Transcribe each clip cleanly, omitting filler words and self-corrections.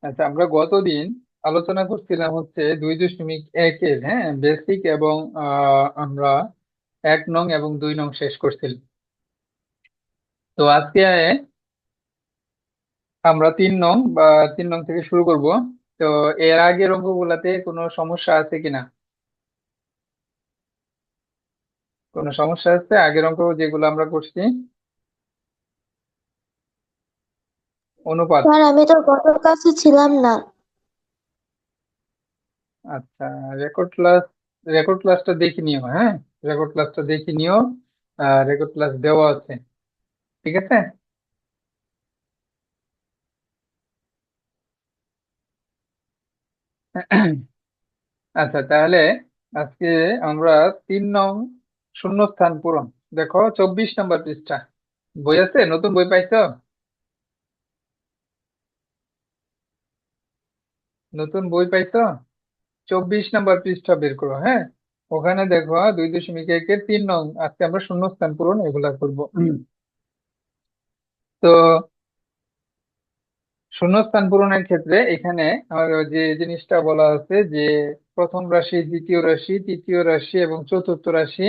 আচ্ছা, আমরা গতদিন আলোচনা করছিলাম হচ্ছে 2.1-এর, হ্যাঁ, বেসিক, এবং আমরা 1 নং এবং 2 নং শেষ করছিলাম। তো আজকে আমরা 3 নং বা 3 নং থেকে শুরু করব। তো এর আগের অঙ্কগুলাতে কোনো সমস্যা আছে কিনা? কোনো সমস্যা আছে আগের অঙ্ক যেগুলো আমরা করছি? অনুপাত। স্যার, আমি তো গত ক্লাসে ছিলাম না। আচ্ছা, রেকর্ড ক্লাস, রেকর্ড ক্লাসটা দেখে নিও, হ্যাঁ, রেকর্ড ক্লাসটা দেখে নিও। রেকর্ড ক্লাস দেওয়া আছে, ঠিক আছে। আচ্ছা, তাহলে আজকে আমরা 3 নং শূন্যস্থান পূরণ। দেখো 24 নম্বর পৃষ্ঠা। বই আছে? নতুন বই পাইছো? নতুন বই পাইছো? 24 নম্বর পৃষ্ঠা বের করো, হ্যাঁ। ওখানে দেখো 2.1-এর 3 নং, আজকে আমরা শূন্যস্থান পূরণ এগুলা করব। তো শূন্যস্থান পূরণের ক্ষেত্রে এখানে যে জিনিসটা বলা আছে যে প্রথম রাশি, দ্বিতীয় রাশি, তৃতীয় রাশি এবং চতুর্থ রাশি,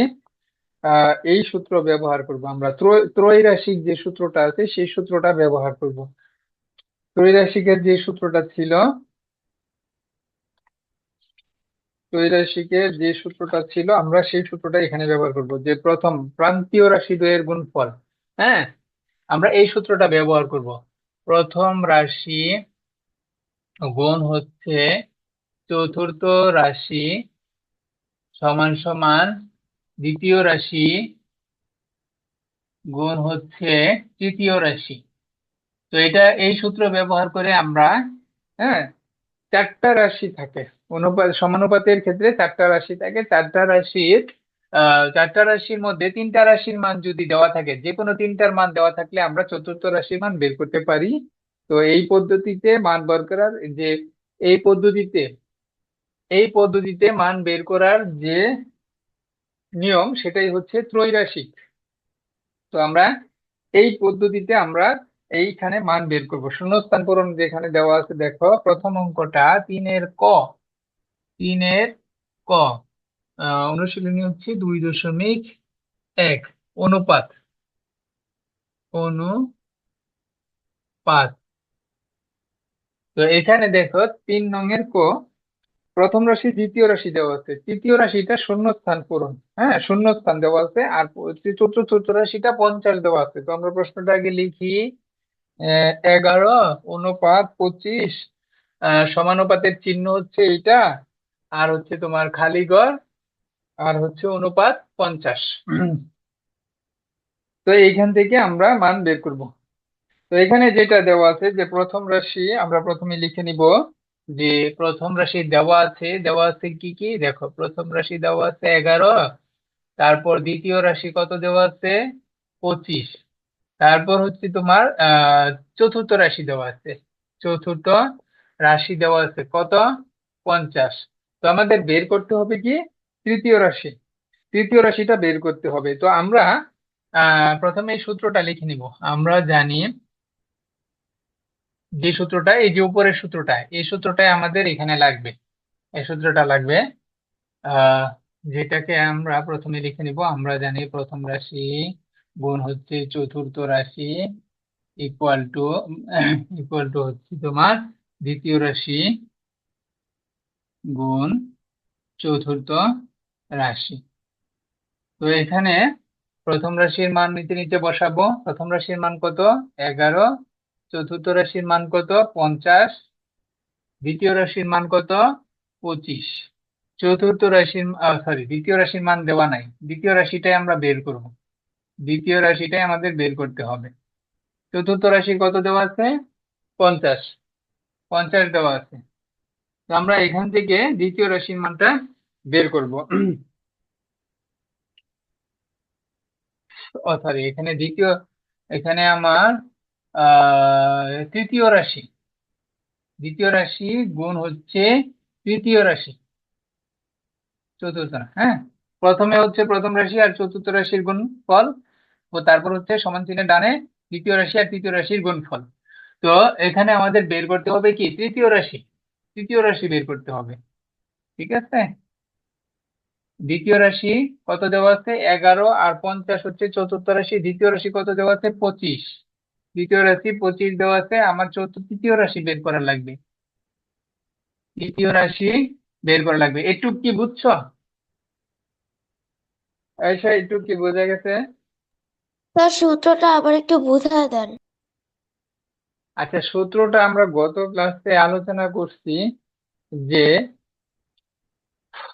এই সূত্র ব্যবহার করব আমরা। ত্রৈরাশিক যে সূত্রটা আছে সেই সূত্রটা ব্যবহার করব। ত্রৈরাশিকের যে সূত্রটা ছিল, ত্রৈরাশিকের যে সূত্রটা ছিল আমরা সেই সূত্রটা এখানে ব্যবহার করব, যে প্রথম প্রান্তীয় রাশি দ্বয়ের গুণফল। হ্যাঁ, আমরা এই সূত্রটা ব্যবহার করব। প্রথম রাশি গুণ হচ্ছে চতুর্থ রাশি সমান সমান দ্বিতীয় রাশি গুণ হচ্ছে তৃতীয় রাশি। তো এটা এই সূত্র ব্যবহার করে আমরা, হ্যাঁ, চারটা রাশি থাকে। সমানুপাতের ক্ষেত্রে চারটা রাশি থাকে। চারটা রাশির মধ্যে তিনটা রাশির মান যদি দেওয়া থাকে, যে কোনো তিনটার মান দেওয়া থাকলে আমরা চতুর্থ রাশির মান বের করতে পারি। তো এই পদ্ধতিতে মান বের করার যে এই পদ্ধতিতে এই পদ্ধতিতে মান বের করার যে নিয়ম, সেটাই হচ্ছে ত্রৈরাশিক। তো আমরা এই পদ্ধতিতে আমরা এইখানে মান বের করব। শূন্যস্থান পূরণ যেখানে দেওয়া আছে, দেখো প্রথম অঙ্কটা 3-এর ক। অনুশীলনী হচ্ছে 2.1, অনুপাত। অনুপাত। তো এখানে দেখো 3 নং-এর ক, প্রথম রাশি দ্বিতীয় রাশি দেওয়া আছে, তৃতীয় রাশিটা শূন্যস্থান পূরণ, হ্যাঁ, শূন্যস্থান দেওয়া আছে, আর চতুর্থ রাশিটা 50 দেওয়া আছে। তো আমরা প্রশ্নটা আগে লিখি। 11 অনুপাত 25, সমানুপাতের চিহ্ন হচ্ছে এইটা, আর হচ্ছে তোমার খালি ঘর, আর হচ্ছে অনুপাত 50। তো এইখান থেকে আমরা মান বের করব। তো এখানে যেটা দেওয়া আছে যে প্রথম রাশি, আমরা প্রথমে লিখে নিব যে প্রথম রাশি দেওয়া আছে কি কি, দেখো প্রথম রাশি দেওয়া আছে 11, তারপর দ্বিতীয় রাশি কত দেওয়া আছে, 25, তারপর হচ্ছে তোমার চতুর্থ রাশি দেওয়া আছে, চতুর্থ রাশি দেওয়া আছে কত, 50। তো আমাদের বের করতে হবে কি, তৃতীয় রাশি। তৃতীয় রাশিটা বের করতে হবে। তো আমরা প্রথমে এই সূত্রটা লিখে নিব। আমরা জানি যে সূত্রটা, এই যে উপরের সূত্রটা, এই সূত্রটাই আমাদের এখানে লাগবে। এই সূত্রটা লাগবে, আহ যেটাকে আমরা প্রথমে লিখে নিব। আমরা জানি প্রথম রাশি গুণ হচ্ছে চতুর্থ রাশি ইকুয়াল টু ইকুয়াল টু হচ্ছে তোমার দ্বিতীয় রাশি গুণ চতুর্থ রাশি। তো এখানে প্রথম রাশির মান নিচে নিচে বসাবো। প্রথম রাশির মান কত, 11, চতুর্থ রাশির মান কত, 50, দ্বিতীয় রাশির মান কত, 25। চতুর্থ রাশির, সরি, দ্বিতীয় রাশির মান দেওয়া নাই, দ্বিতীয় রাশিটাই আমরা বের করব। দ্বিতীয় রাশিটাই আমাদের বের করতে হবে। চতুর্থ রাশির কত দেওয়া আছে, 50, 50 দেওয়া আছে। তো আমরা এখান থেকে দ্বিতীয় রাশির মানটা বের করব। ও সরি, এখানে আমার তৃতীয় রাশি, দ্বিতীয় রাশি গুণ হচ্ছে তৃতীয় রাশি, চতুর্থ না, হ্যাঁ। প্রথমে হচ্ছে প্রথম রাশি আর চতুর্থ রাশির গুণফল, ও তারপর হচ্ছে সমান চিহ্নের ডানে দ্বিতীয় রাশি আর তৃতীয় রাশির গুণফল। তো তো এখানে আমাদের বের করতে হবে কি তৃতীয় রাশি, তৃতীয় রাশি বের করতে হবে। ঠিক আছে, দ্বিতীয় রাশি কত দেওয়া আছে 11, আর 50 হচ্ছে চতুর্থ রাশি। দ্বিতীয় রাশি কত দেওয়া আছে 25, দ্বিতীয় রাশি 25 দেওয়া আছে। আমার তৃতীয় রাশি বের করা লাগবে, তৃতীয় রাশি বের করা লাগবে। একটু কি বুঝছো? আয়শা একটু কি বোঝা গেছে? তার সূত্রটা আবার একটু বুঝায় দেন। আচ্ছা, সূত্রটা আমরা গত ক্লাসে আলোচনা করছি যে,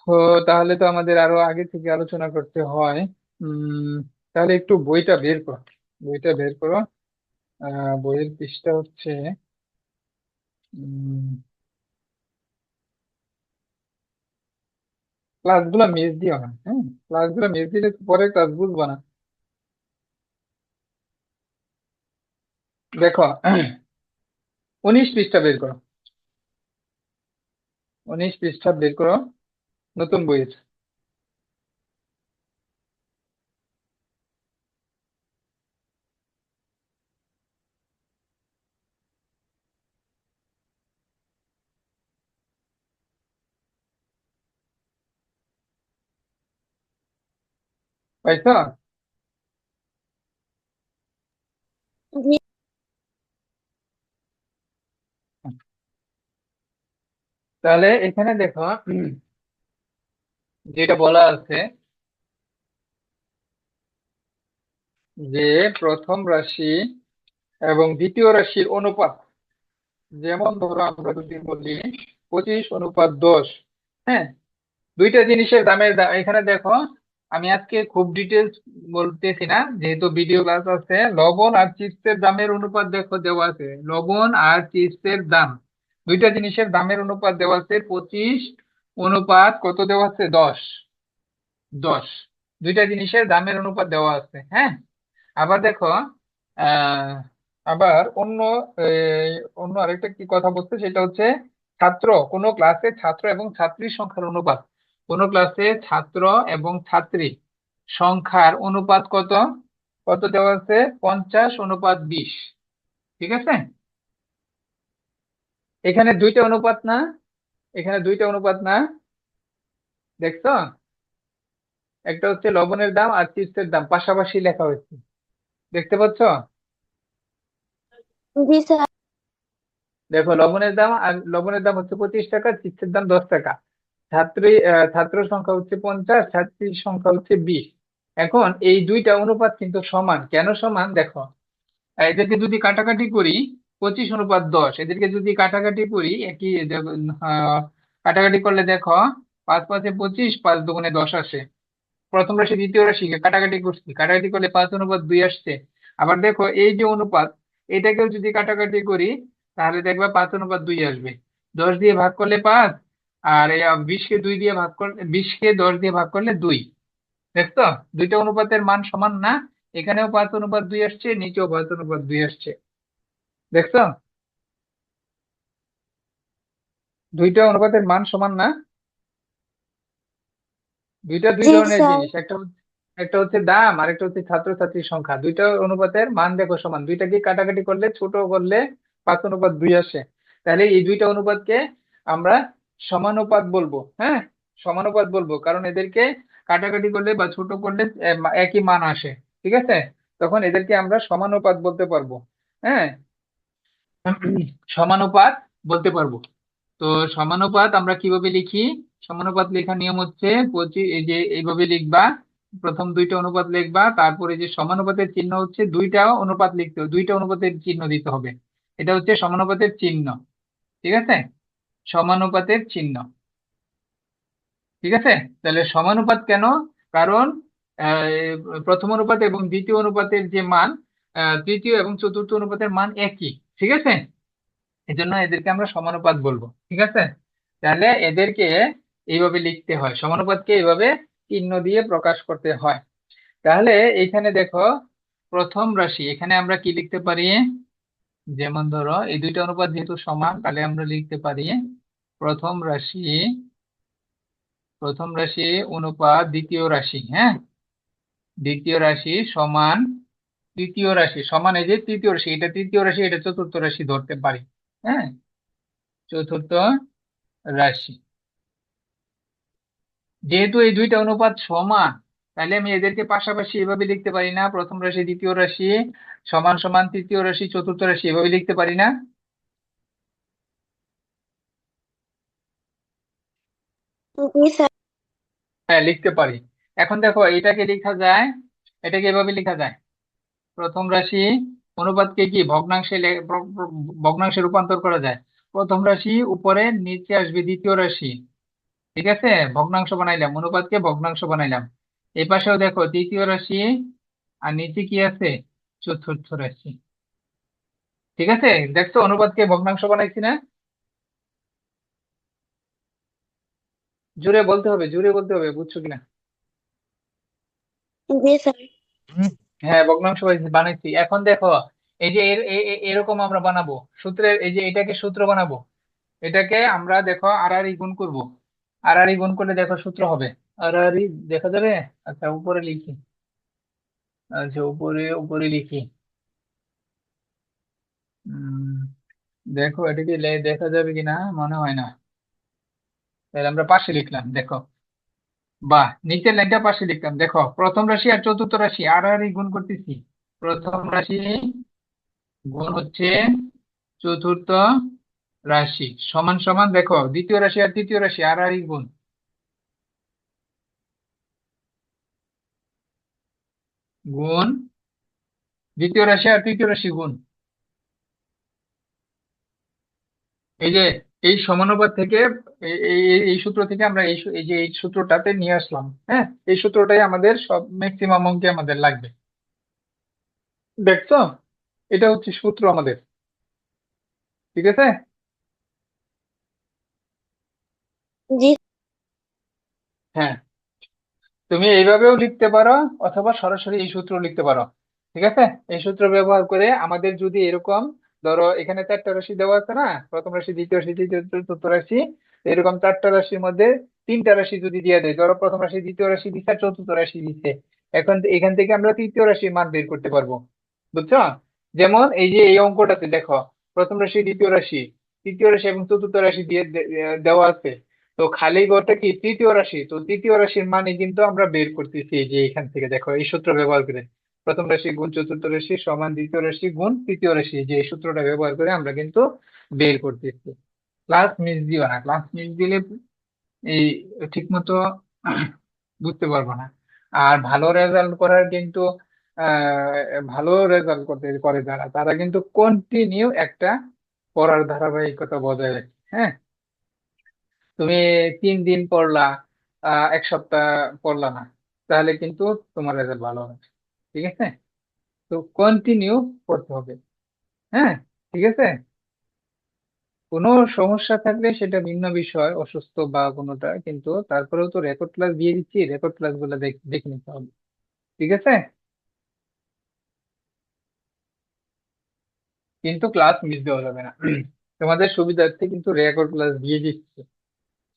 তো তাহলে তো আমাদের আরো আগে থেকে আলোচনা করতে হয়। উম তাহলে একটু বইটা বের করো, বইটা বের করো। বইয়ের পৃষ্ঠা হচ্ছে উম ক্লাসগুলো মিস দিও না, হ্যাঁ? ক্লাসগুলো মিস দিলে পরে ক্লাস বুঝবো না। দেখো 19 পৃষ্ঠা বের করো, 19 পৃষ্ঠা বের করো নতুন বইয়ের। পাইছো? জি। তাহলে এখানে দেখো যেটা বলা আছে যে প্রথম রাশি এবং দ্বিতীয় রাশির অনুপাত, যেমন ধরো আমরা যদি বলি 25:10, হ্যাঁ? দুইটা জিনিসের এখানে দেখো, আমি আজকে খুব ডিটেলস বলতেছি না যেহেতু ভিডিও ক্লাস আছে। লবণ আর চিপসের দামের অনুপাত দেখো দেওয়া আছে, লবণ আর চিপসের দাম, দুইটা জিনিসের দামের অনুপাত দেওয়া আছে 25 অনুপাত কত দেওয়া আছে 10, 10, দুইটা জিনিসের দামের অনুপাত দেওয়া আছে, হ্যাঁ? আবার দেখো আহ আবার অন্য আরেকটা কি কথা বলছে সেটা হচ্ছে কোন ক্লাসে ছাত্র এবং ছাত্রীর সংখ্যার অনুপাত, কোন ক্লাসে ছাত্র এবং ছাত্রী সংখ্যার অনুপাত কত, কত দেওয়া আছে 50:20। ঠিক আছে, এখানে দুইটা অনুপাত না, এখানে দুইটা অনুপাত না, দেখছো? একটা হচ্ছে লবণের দাম আর চিপসের দাম পাশাপাশি লেখা হয়েছে, দেখতে পাচ্ছ? জি স্যার। দেখো লবণের দাম হচ্ছে 25 টাকা, চিপসের দাম 10 টাকা। ছাত্র সংখ্যা হচ্ছে 50, ছাত্রীর সংখ্যা হচ্ছে 20। এখন এই দুইটা অনুপাত কিন্তু সমান, কেন সমান দেখো, এদেরকে যদি কাটাকাটি করি 25:10, এদেরকে যদি কাটাকাটি করি কাটাকাটি করলে দেখো 5 5 এ 25, 5 2 10 আসে। প্রথম রাশি দ্বিতীয় রাশিকে কাটাকাটি করছি, কাটাকাটি করলে 5:2 আসছে। আবার দেখো এই যে অনুপাত, এটাকেও যদি কাটাকাটি করি তাহলে দেখবা 5:2 আসবে। 10 দিয়ে ভাগ করলে 5, আর 20কে 2 দিয়ে ভাগ করলে, 20কে 10 দিয়ে ভাগ করলে 2। দেখছো দুইটা অনুপাতের মান সমান না? এখানেও 5:2 আসছে, নিচেও 5:2 আসছে। দেখছো দুইটা অনুপাতের মান সমান না? দুইটা দুই জি ধরনের স্যার। জিনিস, একটা হচ্ছে দাম আর একটা হচ্ছে ছাত্রছাত্রীর সংখ্যা। দুইটা অনুপাতের মান দেখো সমান, দুইটাকে কাটাকাটি করলে ছোট করলে 5:2 আসে। তাহলে এই দুইটা অনুপাতকে আমরা সমানুপাত বলবো, হ্যাঁ? সমানুপাত বলবো কারণ এদেরকে কাটাকাটি করলে বা ছোট করলে একই মান আসে। ঠিক আছে, তখন এদেরকে আমরা সমানুপাত বলতে পারবো, হ্যাঁ? সমানুপাত বলতে পারবো। তো সমানুপাত আমরা কিভাবে লিখি? সমানুপাত লেখার নিয়ম হচ্ছে এই যে এইভাবে লিখবা, প্রথম দুইটা অনুপাত লিখবা, তারপরে যে সমানুপাতের চিহ্ন হচ্ছে দুইটা অনুপাত লিখতে হবে, দুইটা অনুপাতের চিহ্ন দিতে হবে। এটা হচ্ছে সমানুপাতের চিহ্ন। ঠিক আছে, সমানুপাতের চিহ্ন। ঠিক আছে, তাহলে সমানুপাত কেন? কারণ প্রথম অনুপাত এবং দ্বিতীয় অনুপাতের যে মান, তৃতীয় এবং চতুর্থ অনুপাতের মান একই। ঠিক আছে, এই জন্য এদেরকে আমরা সমানুপাত বলবো। ঠিক আছে, তাহলে এদেরকে এইভাবে লিখতে হয়, সমানুপাতকে এইভাবে চিহ্ন দিয়ে প্রকাশ করতে হয়। তাহলে এখানে দেখো প্রথম রাশি, এখানে আমরা কি লিখতে পারি? যেমন ধরো এই দুইটা অনুপাত যেহেতু সমান, তাহলে আমরা লিখতে পারি প্রথম রাশি, প্রথম রাশি অনুপাত দ্বিতীয় রাশি, হ্যাঁ? দ্বিতীয় রাশি সমান তৃতীয় রাশি সমান এই যে তৃতীয় রাশি, এটা তৃতীয় রাশি, এটা চতুর্থ রাশি ধরতে পারি। হ্যাঁ, চতুর্থ রাশি। যেহেতু এই দুইটা অনুপাত সমান, তাহলে আমি এদেরকে পাশাপাশি এভাবে লিখতে পারি না? প্রথম রাশি দ্বিতীয় রাশি সমান সমান তৃতীয় রাশি চতুর্থ রাশি, এভাবে লিখতে পারি না? জি স্যার। হ্যাঁ, লিখতে পারি। এখন দেখো এটাকে লেখা যায়, এটাকে এভাবে লেখা যায়, প্রথম রাশি অনুপাতকে কি ভগ্নাংশে ভগ্নাংশে রূপান্তর করা যায়। প্রথম রাশি উপরে, নিচে আসবে দ্বিতীয় রাশি। ঠিক আছে, ভগ্নাংশ বানাইলাম, অনুপাতকে ভগ্নাংশ বানাইলাম। এই পাশেও দেখো তৃতীয় রাশি, আর নিচে কি আছে, চতুর্থ রাশি। ঠিক আছে, দেখছো অনুপাতকে ভগ্নাংশ বানাইছি না? জোরে বলতে হবে, জোরে বলতে হবে, বুঝছো কিনা? জি স্যার। হ্যাঁ, ভগ্নাংশ বানাইছি। এখন দেখো এই যে এরকম আমরা বানাবো সূত্রের, এই যে এটাকে সূত্র বানাবো। এটাকে আমরা দেখো আড়াআড়ি গুণ করব। আড়াআড়ি গুণ করলে দেখো সূত্র হবে। আড়াআড়ি দেখা যাবে? আচ্ছা, উপরে লিখি। আচ্ছা, উপরে উপরে লিখি। উম দেখো এটা কি দেখা যাবে কিনা, মনে হয় না। তাহলে আমরা পাশে লিখলাম, দেখো। বাহ, নিচের লাইনটা পাশে লিখলাম। দেখো প্রথম রাশি আর চতুর্থ রাশি আড়াআড়ি গুণ করতেছি। প্রথম রাশি গুণ হচ্ছে চতুর্থ রাশি সমান সমান, দেখো দ্বিতীয় রাশি আর তৃতীয় রাশি আড়াআড়ি গুণ। গুণ দ্বিতীয় রাশি আর তৃতীয় রাশি গুণ। এই যে এই সমানুপাত থেকে, এই সূত্র থেকে আমরা এই যে এই সূত্রটাতে নিয়ে আসলাম। হ্যাঁ, এই সূত্রটাই আমাদের সব ম্যাক্সিমাম অঙ্কে আমাদের লাগবে। দেখছো, এটা হচ্ছে সূত্র আমাদের। ঠিক আছে। জি। হ্যাঁ, তুমি এইভাবেও লিখতে পারো, অথবা সরাসরি এই সূত্র লিখতে পারো। ঠিক আছে, এই সূত্র ব্যবহার করে আমাদের যদি এরকম, ধরো এখানে চারটা রাশি দেওয়া আছে না, প্রথম রাশি দ্বিতীয় রাশি তৃতীয় চতুর্থ রাশি, তো এরকম চারটা রাশির মধ্যে তিনটা রাশি যদি দিয়ে দেয়, ধরো প্রথম রাশি দ্বিতীয় রাশি দিচ্ছে আর চতুর্থ রাশি দিচ্ছে, এখন এখান থেকে আমরা তৃতীয় রাশির মান বের করতে পারবো। বুঝছো? যেমন এই যে এই অঙ্কটাতে দেখো, প্রথম রাশি দ্বিতীয় রাশি তৃতীয় রাশি এবং চতুর্থ রাশি দিয়ে দেওয়া আছে। তো খালি ঘরটা কি তৃতীয় রাশি, তো তৃতীয় রাশির মানে কিন্তু আমরা বের করতেছি এই যে এখান থেকে, দেখো এই সূত্র ব্যবহার করে, প্রথম রাশি গুণ চতুর্থ রাশি সমান দ্বিতীয় রাশি গুণ তৃতীয় রাশি, যে এই সূত্রটা ব্যবহার করে আমরা কিন্তু বের করতেছি। ক্লাস মিস দিও না, ক্লাস মিস দিলে এই ঠিক মতো বুঝতে পারবো না। আর ভালো রেজাল্ট করার কিন্তু ভালো রেজাল্ট করতে করে যারা, তারা কিন্তু কন্টিনিউ একটা পড়ার ধারাবাহিকতা বজায় রাখে। হ্যাঁ, তুমি 3 দিন পড়লা, এক সপ্তাহ পড়লা না, তাহলে কিন্তু তোমার রেজাল্ট ভালো হবে। ঠিক আছে, তো কন্টিনিউ পড়তে হবে। হ্যাঁ, ঠিক আছে। কোনো সমস্যা থাকলে সেটা ভিন্ন বিষয়, অসুস্থ বা কোনোটা, কিন্তু তারপরেও তো রেকর্ড ক্লাস দিয়ে দিচ্ছি, রেকর্ড ক্লাস গুলো দেখে নিতে হবে। ঠিক আছে, কিন্তু ক্লাস মিস দেওয়া যাবে না। তোমাদের সুবিধার্থে কিন্তু রেকর্ড ক্লাস দিয়ে দিচ্ছি।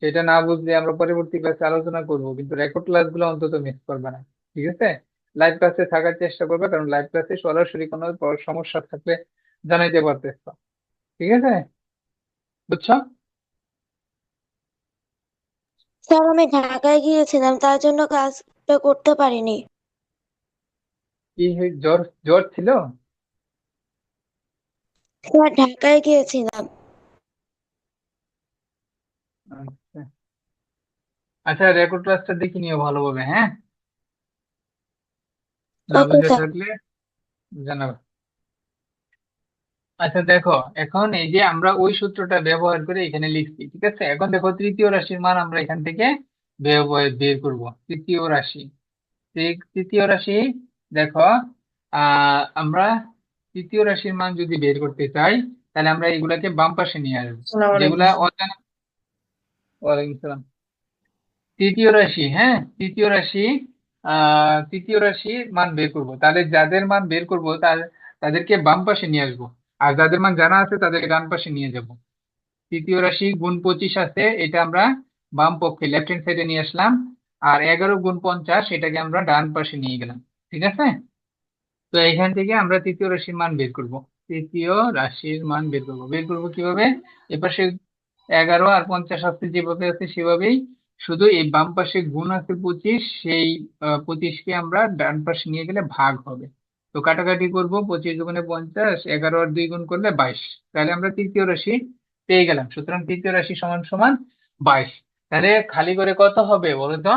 সেটা না বুঝলে আমরা পরবর্তী ক্লাসে আলোচনা করব, কিন্তু রেকর্ড ক্লাস গুলো অন্তত মিস করবে না। ঠিক আছে, লাইভ ক্লাসে থাকার চেষ্টা করবে, কারণ লাইভ ক্লাসে সরাসরি কোনো সমস্যা থাকলে জানাইতে পারতেছ। ঠিক আছে, বুঝছো? স্যার, আমি ঢাকায় গিয়েছিলাম, তার জন্য ক্লাসটা করতে পারিনি। কি জ্বর, জ্বর ছিল? স্যার, ঢাকায় গিয়েছিলাম। আচ্ছা, আচ্ছা, রেকর্ড ক্লাসটা দেখে নিও ভালোভাবে। হ্যাঁ, না ওকে বুঝে স্যার। থাকলে জানাবে। আচ্ছা দেখো, এখন এই যে আমরা ওই সূত্রটা ব্যবহার করে এখানে লিখছি। ঠিক আছে, এখন দেখো তৃতীয় রাশির মান আমরা এখান থেকে বের করব। তৃতীয় রাশি, তৃতীয় রাশি, দেখো আমরা তৃতীয় রাশির মান যদি বের করতে চাই, তাহলে আমরা এগুলাকে বাম পাশে নিয়ে আসবো। আসসালামু যেগুলা আলাইকুম স্যার। অজানা। ওয়ালাইকুম সালাম। তৃতীয় রাশি, হ্যাঁ, তৃতীয় রাশি, তৃতীয় রাশি মান বের করব, তাহলে যাদের মান বের করব তাদেরকে বাম পাশে নিয়ে আসবো, আর যাদের মান জানা আছে তাদেরকে ডান পাশে নিয়ে যাব। তৃতীয় রাশি গুণ 25 আছে, এটা আমরা বাম পক্ষে লেফট হ্যান্ড সাইডে নিয়ে আসলাম। আর 11 গুণ 50, এটাকে আমরা ডান পাশে নিয়ে গেলাম। ঠিক আছে, তো এখান থেকে আমরা তৃতীয় রাশির মান বের করব। তৃতীয় রাশির মান বের করব কিভাবে? এপাশে 11 আর 50 আছে, যেভাবে আছে সেভাবেই, শুধু এই বাম পাশে গুণ আছে 25, সেই 25কে আমরা ডান পাশে নিয়ে গেলে ভাগ হবে। তো কাটাকাটি করব, 25 দুগুণে 50, 11 আর 2 গুণ করলে 22। তাহলে আমরা তৃতীয় রাশি পেয়ে গেলাম। সুতরাং তৃতীয় রাশি সমান সমান 22। তাহলে খালি করে কত হবে বলো তো?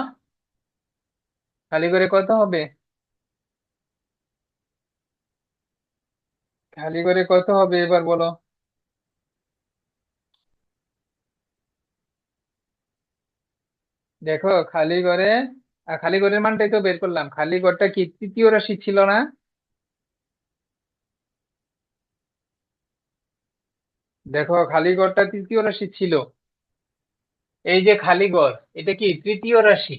খালি করে কত হবে? খালি করে কত হবে এবার বলো? দেখো খালি করে, খালি ঘরের মানটাই তো বের করলাম। খালি ঘরটা কি তৃতীয় রাশি ছিল না? দেখো খালি ঘরটা তৃতীয় রাশি ছিল। এই যে খালি ঘর, এটা কি তৃতীয় রাশি?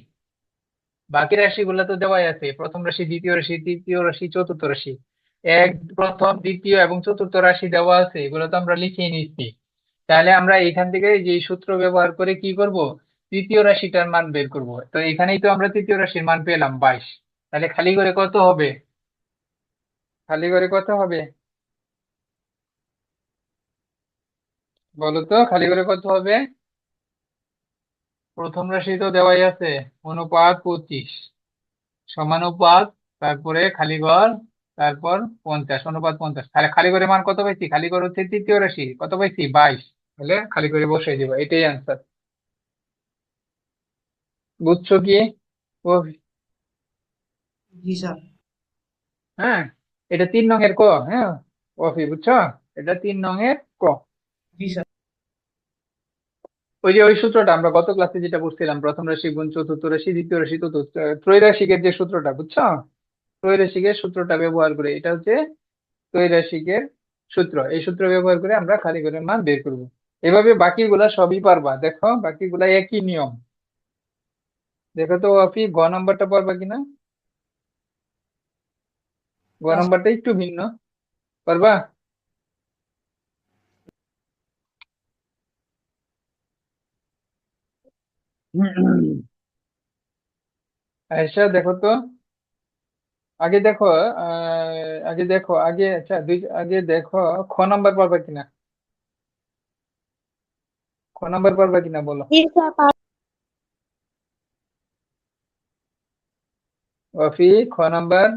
বাকি রাশিগুলো তো দেওয়াই আছে, প্রথম রাশি, দ্বিতীয় রাশি, তৃতীয় রাশি, চতুর্থ রাশি। এক, প্রথম, দ্বিতীয় এবং চতুর্থ রাশি দেওয়া আছে, এগুলো তো আমরা লিখিয়ে নিচ্ছি। তাহলে আমরা এখান থেকে যে সূত্র ব্যবহার করে কি করব? তৃতীয় রাশিটার মান বের করব। তো এখানেই তো আমরা তৃতীয় রাশির মান পেলাম 22। তাহলে খালি করে কত হবে? খালি করে কত হবে বলো তো? খালি করে কত হবে? প্রথম রাশি তো দেওয়াই আছে, অনুপাত 25, সমানুপাত, তারপরে খালি ঘর, তারপর 50, অনুপাত 50। তাহলে খালি ঘরের মান কত পাইছি? খালি ঘর হচ্ছে তৃতীয় রাশি, কত পাইছি? 22। তাহলে খালি করে বসাই দিব, এটাই আনসার। বুঝছো কি? ও, জি স্যার। হ্যাঁ, এটা 3 নং এর ক। হ্যাঁ, কফি, বুঝছো? এটা 3 নং এর ক। জি স্যার। ওই যে ওই সূত্রটা আমরা গত ক্লাসে যেটা পড়ছিলাম, প্রথম রাশি গুণ চতুর্থ রাশি, দ্বিতীয় রাশি চতুর্থ, ত্রৈরাশিকের যে সূত্রটা, বুঝছো? ত্রৈরাশিকের সূত্রটা ব্যবহার করে, এটা হচ্ছে ত্রৈরাশিকের সূত্র। এই সূত্র ব্যবহার করে আমরা কারিগরের মান বের করব। এভাবে বাকিগুলা সবই পারবা, দেখো বাকিগুলা একই নিয়ম। দেখো তো আপনি গ নাম্বারটা পারবা কিনা? গ না স্যার। নাম্বারটা একটু ভিন্ন, পারবা? আচ্ছা দেখো তো, আগে দেখো, আগে দেখো, আগে আচ্ছা আগে দেখো, খ নাম্বার পারবা কিনা? খ নাম্বার পারবা কিনা বলো? জি স্যার। অফি, খ নাম্বার।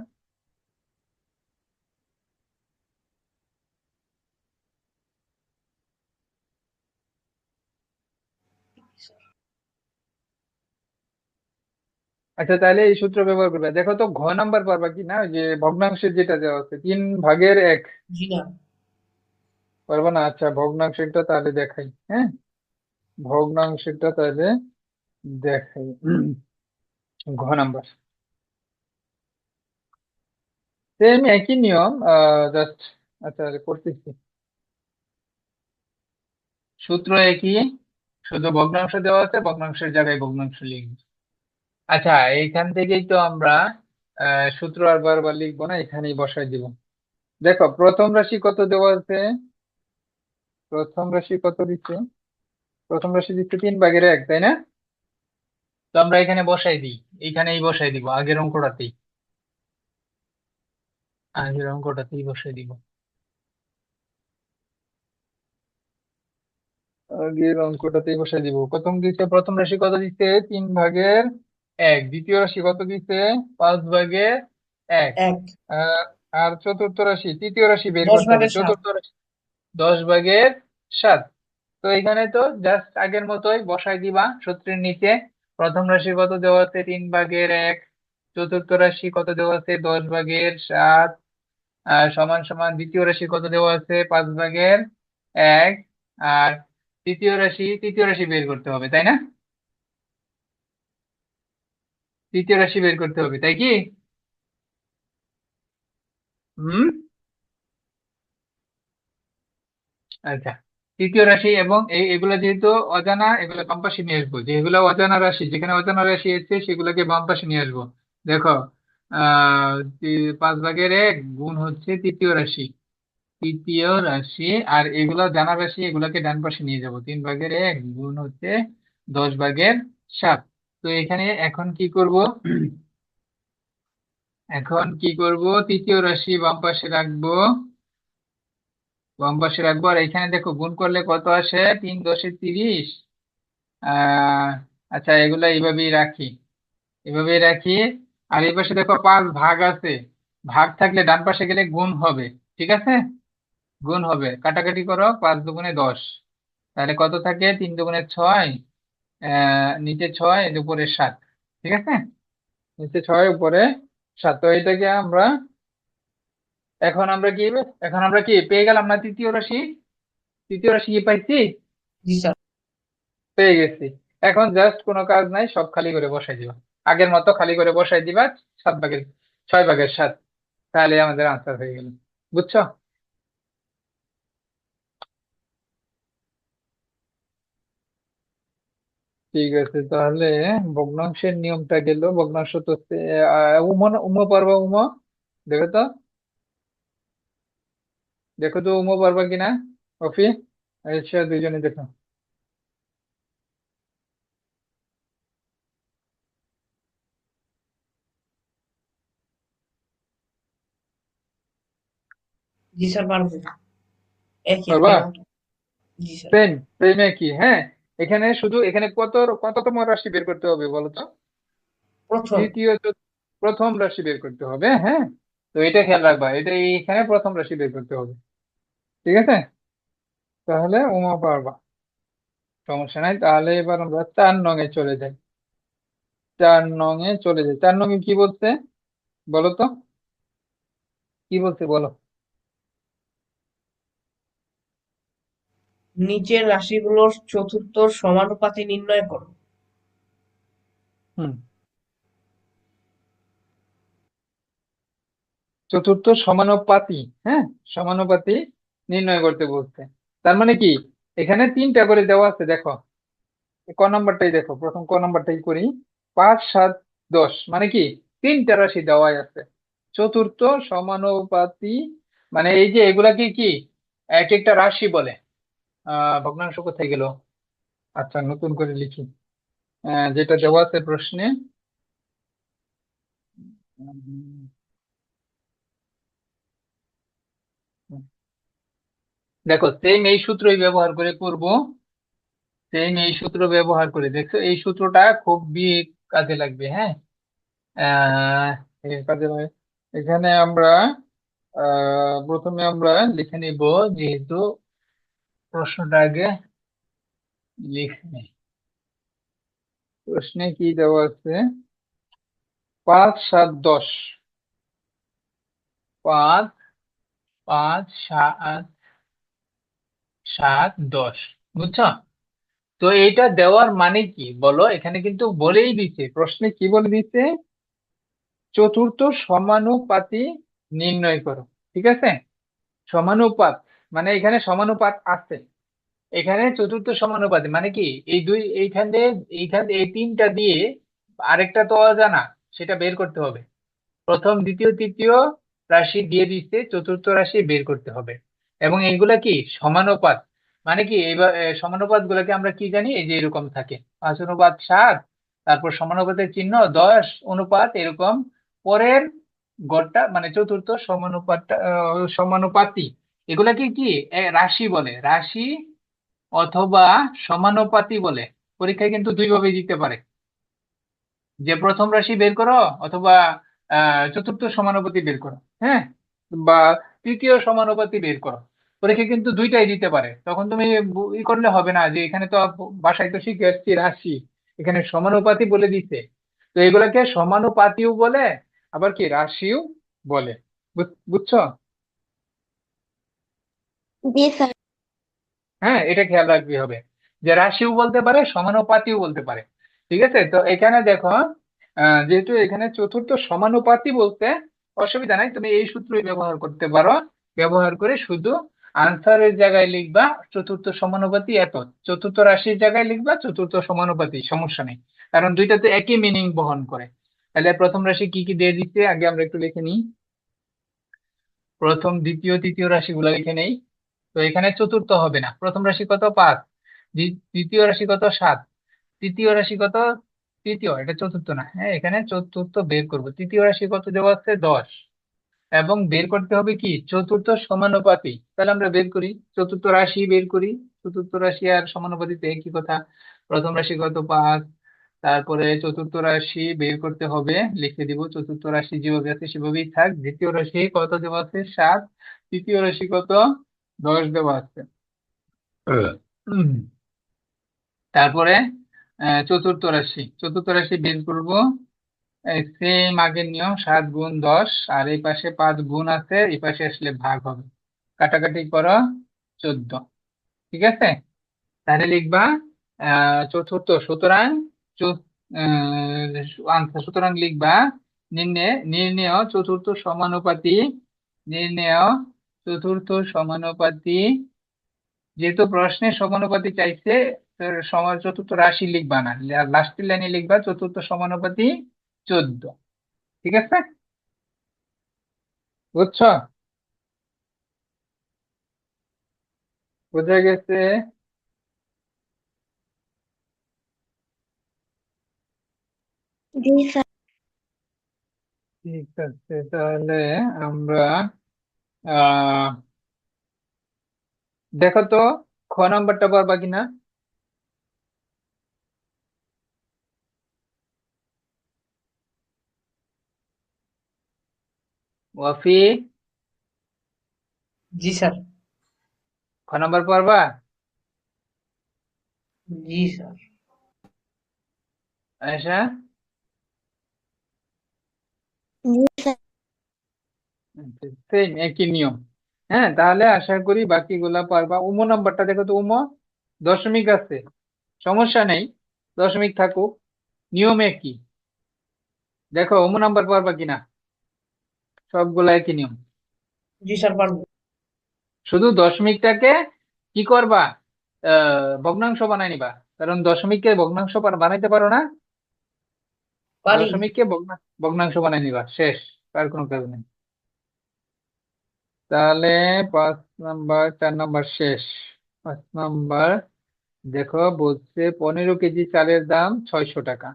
আচ্ছা তাহলে এই সূত্র ব্যবহার করবে। দেখো তো ঘ নাম্বার পারবা কিনা, ওই যে ভগ্নাংশের যেটা দেওয়া আছে 3/1। জি না। পারবা না? আচ্ছা ভগ্নাংশেরটা তাহলে দেখাই, হ্যাঁ, ভগ্নাংশেরটা তাহলে দেখাই। ঘ নাম্বার সেম একই নিয়ম, জাস্ট, আচ্ছা করতেছি, সূত্র একই, শুধু ভগ্নাংশ দেওয়া আছে, ভগ্নাংশের জায়গায় ভগ্নাংশ লিখবো। আচ্ছা এইখান থেকেই তো আমরা সূত্র আর বারবার লিখবো না, এখানেই বসাই দিব। দেখো প্রথম রাশি কত দেওয়া আছে? প্রথম রাশি কত দিচ্ছে? প্রথম রাশি দিচ্ছে 3/1, তাই না? তো আমরা এখানে বসাই দিই, এইখানেই বসাই দিব, আগের অঙ্কটাতেই বসাই দিব। আগের অঙ্কটাতেই বসাই দিব। প্রথম রাশি কত দিচ্ছে? 3/1। দ্বিতীয় রাশি কত দিচ্ছে? 5/1। এক। আহ, আর চতুর্থ রাশি, তৃতীয় রাশি বের দশ করতে হবে, ভাগের সাত। চতুর্থ রাশি 10/7। তো এখানে তো জাস্ট আগের মতোই বসাই দিবা সূত্রের নিচে। প্রথম রাশি কত দেওয়া আছে? 3/1। চতুর্থ রাশি কত দেওয়া আছে? 10/7। সমান সমান দ্বিতীয় রাশি কত দেওয়া আছে? 5/1। আর তৃতীয় রাশি বের করতে হবে, তাই না? তৃতীয় রাশি বের করতে হবে, তাই কি? হুম। আচ্ছা, তৃতীয় রাশি এবং এগুলা যেহেতু অজানা, এগুলো বাম পাশে নিয়ে আসবো। যেগুলো অজানা রাশি, যেখানে অজানা রাশি আছে সেগুলোকে বাম পাশে নিয়ে আসবো। দেখো, 5/1 গুণ হচ্ছে তৃতীয় রাশি, আর এগুলো জানা রাশি, এগুলাকে ডান পাশে নিয়ে যাব। 3/1 গুণ হচ্ছে 10/7। তো এখানে এখন কি করব? এখন কি করব, তৃতীয় রাশি বাম পাশে রাখবো। আর এখানে দেখো গুণ করলে কত আসে, 3×10 = 30। আহ আচ্ছা, এগুলা এইভাবেই রাখি। আর এই পাশে দেখো 5 ভাগ আছে, ভাগ থাকলে ডান পাশে গেলে গুণ হবে। ঠিক আছে, গুণ হবে, কাটাকাটি করো, 5×2 = 10। তাহলে কত থাকে, 3×2 = 6, নিচে 6, উপরে 7। ঠিক আছে, নিচে 6, উপরে 7। তো এটাকে আমরা, এখন আমরা কি এখন আমরা কি পেয়ে গেলাম না, তৃতীয় রাশি কি পাইছি, জি স্যার। পেয়ে গেছি। এখন জাস্ট কোনো কাজ নাই, সব খালি করে বসাই দিবা, আগের মতো খালি করে বসাই দিবা, 6/7। তাহলে আমাদের আনসার হয়ে গেল। বুঝছো? ঠিক আছে, তাহলে ভগ্নাংশের নিয়মটা গেল। ভগ্নাংশ তো উমো পারবা, দেখো তো দেখো তো উমো পারবা কিনা, অফি, আচ্ছা, দুইজনে দেখো। জি স্যার পারবো। একই পারবা, আগের মতো। জি স্যার। সেম সেম কি, হ্যাঁ। এখানে শুধু এখানে কততম রাশি বের করতে হবে বলো তো, প্রথম। তৃতীয় প্রথম রাশি বের করতে হবে, হ্যাঁ। তো এটা খেয়াল রাখবা, এটা এখানে প্রথম রাশি বের করতে হবে। ঠিক আছে, তাহলে উমা পারবা, সমস্যা নাই। তাহলে এবার আমরা 4 নং-এ চলে যাই। 4 নং-এ কি বলছে বলো তো, কি বলছে বলো। নিচের রাশিগুলোর চতুর্থ সমানুপাতি নির্ণয় করো। হুম, চতুর্থ সমানুপাতি, হ্যাঁ, সমানুপাতি নির্ণয় করতে বলছে। তার মানে কি, এখানে 3টা করে দেওয়া আছে, দেখো ক নাম্বারটাই দেখো, প্রথম ক নাম্বারটাই করি। 5, 7, 10 মানে কি, 3টা রাশি দেওয়াই আছে, চতুর্থ সমানুপাতি। মানে এই যে এগুলাকে কি এক একটা রাশি বলে। ভগ্নাংশ কোথায় গেল, আচ্ছা নতুন করে লিখি, যেটা দেওয়া আছে প্রশ্নে। উম, দেখো সেম এই সূত্রই ব্যবহার করে করব, দেখছো এই সূত্রটা খুবই কাজে লাগবে, হ্যাঁ। কাজে লাগে। এখানে আমরা প্রথমে আমরা লিখে নিব, যেহেতু প্রশ্নটা আগে লিখে নিই। প্রশ্নে কি দেওয়া আছে, 5, 7, 10, 5, 5, 7, 10, বুঝছো? তো এইটা দেওয়ার মানে কি বলো, এখানে কিন্তু বলেই দিছে, প্রশ্নে কি বলে দিছে, চতুর্থ সমানুপাতি নির্ণয় করো। ঠিক আছে, সমানুপাত মানে এখানে সমানুপাত আছে, এখানে চতুর্থ সমানুপাতি মানে কি, এই 3টা দিয়ে আরেকটা তো অজানা, সেটা বের করতে হবে। প্রথম, দ্বিতীয়, তৃতীয় রাশি দিয়ে দিচ্ছে, চতুর্থ রাশি বের করতে হবে। এবং এইগুলা কি সমানুপাত, মানে কি এইবার সমানুপাত গুলাকে আমরা কি জানি, এই যে এরকম থাকে, 5:7, তারপর সমানুপাতের চিহ্ন 10 অনুপাত, এরকম পরের গড়টা মানে চতুর্থ সমানুপাতি। এগুলাকে কি রাশি বলে, রাশি অথবা সমানুপাতি বলে। পরীক্ষায় কিন্তু দুইভাবে দিতে পারে, যে প্রথম রাশি বের করো, অথবা চতুর্থ সমানুপাতি বের করো, হ্যাঁ, বা তৃতীয় সমানুপাতি বের করো। পরীক্ষা কিন্তু দুইটাই দিতে পারে, তখন তুমি ই করলে হবে না, যে এখানে তো বাসায় তো শিখে আসছি রাশি, এখানে সমানুপাতি বলে দিতে। তো এগুলাকে সমানুপাতিও বলে, আবার কি রাশিও বলে। বুঝছো? জি স্যার। হ্যাঁ, এটা খেয়াল রাখতে হবে, যে রাশিও বলতে পারে, সমানুপাতিও বলতে পারে। ঠিক আছে, তো এখানে দেখো, যেহেতু এখানে চতুর্থ সমানুপাতি বলতে, অসুবিধা নাই, তুমি এই সূত্রই ব্যবহার করতে পারো। ব্যবহার করে শুধু আনসারের জায়গায় লিখবা চতুর্থ সমানুপাতি এত, চতুর্থ রাশির জায়গায় লিখবা চতুর্থ সমানুপাতি, সমস্যা নেই, কারণ দুইটাতে একই মিনিং বহন করে। তাহলে প্রথম রাশি কি কি দিয়ে দিচ্ছে, আগে আমরা একটু লিখে নিই। প্রথম, দ্বিতীয়, তৃতীয় রাশিগুলো লিখে নেই। তো এখানে চতুর্থ হবে না, প্রথম রাশি কত, 5, দ্বিতীয় রাশি কত, 7, তৃতীয় রাশি কত, তৃতীয়, এটা চতুর্থ না, হ্যাঁ এখানে চতুর্থ বের করব। তৃতীয় রাশি কত দেওয়া আছে? 10। এবং বের করতে হবে কি? চতুর্থ সমানুপাতি। তাহলে আমরা বের করি, চতুর্থ রাশি বের করি। চতুর্থ রাশি আর সমানুপাতিতে একই কথা। প্রথম রাশি কত? 5। তারপরে চতুর্থ রাশি বের করতে হবে, লিখে দিব। চতুর্থ রাশি যেভাবে আছে সেভাবেই থাক। দ্বিতীয় রাশি কত দেওয়া আছে? 7। তৃতীয় রাশি কত? 10 দেওয়া আছে। হুম। তারপরে চতুর্থ রাশি বের করব। সেম আগের নিয়ম, 7 গুণ 10, আর এই পাশে 5 গুণ আছে, এই পাশে আসলে ভাগ হবে। কাটাকাটি করো, 14। ঠিক আছে, তাহলে লিখবা চতুর্থ। সুতরাং আনসার, সুতরাং লিখবা নির্ণেয় চতুর্থ সমানুপাতি। নির্ণেয় চতুর্থ সমানুপাতি। যেহেতু প্রশ্নে সমানুপাতি চাইছে, চতুর্থ রাশি লিখবা না, লাস্টের লাইনে লিখবা চতুর্থ সমানুপাতি 14। ঠিক আছে, বুঝছো? বোঝা গেছে? জি স্যার। ঠিক আছে, তাহলে আমরা আহ দেখো তো, খ নাম্বারটা পারবা কিনা? ওয়াফি, জি স্যার। খ নাম্বার পারবা? জি স্যার। আয়সা? জি স্যার। সেম একই নিয়ম। হ্যাঁ, তাহলে আশা করি বাকিগুলা পারবা। উমো নাম্বারটা দেখো তো, উমো দশমিক আছে, সমস্যা নেই, দশমিক থাকুক, নিয়ম একই। দেখো উমো নাম্বার পারবা কিনা, সবগুলা একই নিয়ম। জি স্যার, পারবো। শুধু দশমিকটাকে কি করবা? ভগ্নাংশ বানাই নিবা। কারণ দশমিককে ভগ্নাংশ বানাইতে পারো না, পারি। দশমিককে ভগ্নাংশ বানাই নিবা, শেষ। আর কোনো কাজ নেই। তাহলে 5 নাম্বার, 4 নাম্বার শেষ। 5 নাম্বার, দেখো বলছে 15 কেজি চালের দাম 600 টাকা।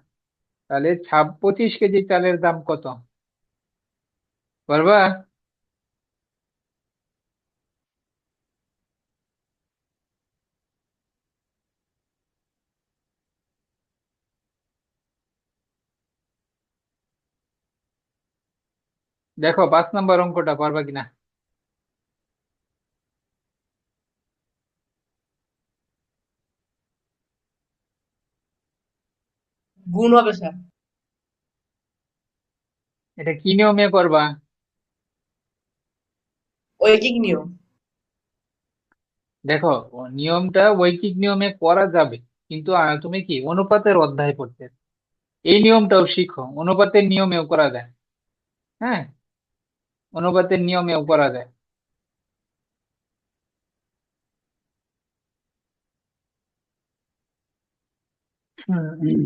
তাহলে 25 কেজি চালের দাম কত? পারবা? দেখো 5 নাম্বার অঙ্কটা পারবা কিনা। গুণ হবে স্যার। এটা কি নিয়মে করবা? ঐকিক নিয়ম। দেখো, নিয়মটা ঐকিক নিয়মে করা যাবে, কিন্তু তুমি কি অনুপাতের অধ্যায় পড়তে, এই নিয়মটাও শিখো। অনুপাতের নিয়মেও করা যায়। হ্যাঁ, অনুপাতের নিয়মেও করা যায়। হুম।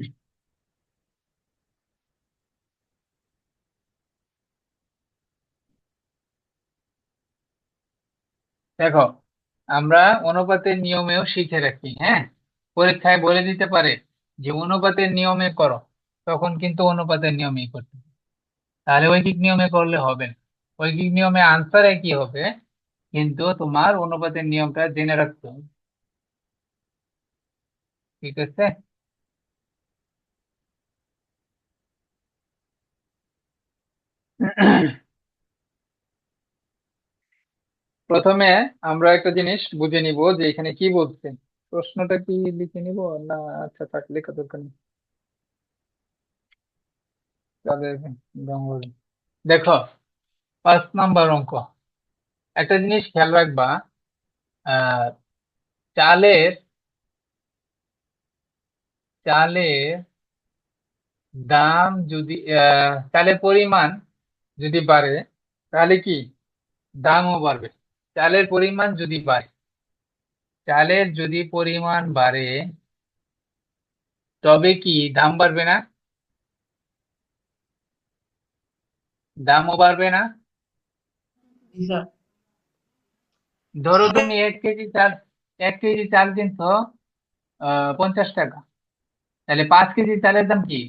দেখো, আমরা অনুপাতের নিয়মেও শিখে রাখি। হ্যাঁ, পরীক্ষায় বলে দিতে পারে যে অনুপাতের নিয়মে করো, তখন কিন্তু অনুপাতের নিয়মেই করতে হবে। তাহলে ঐকিক নিয়মে করলে হবে না। ঐকিক নিয়মে আনসার একই হবে, কিন্তু তোমার অনুপাতের নিয়মটা জেনে রাখতে হবে। ঠিক আছে, প্রথমে আমরা একটা জিনিস বুঝে নিব যে এখানে কি বলছে। প্রশ্নটা কি লিখে নিব না? আচ্ছা থাক, লেখা দরকার নেই। তাহলে দেখো, 5 নাম্বার অঙ্ক। একটা জিনিস খেয়াল রাখবা, আহ চালের চালের দাম যদি, চালের পরিমাণ যদি বাড়ে, তাহলে কি দামও বাড়বে। চালের পরিমাণ যদি বাড়ে, চালের যদি পরিমাণ বাড়ে, তবে কি দাম বাড়বে না? দামও বাড়বে না? জি স্যার। ধরো তুমি 1 কেজি চাল, 1 কেজি চাল কিনছো 50 টাকা। তাহলে 5 কেজি চালের দাম কি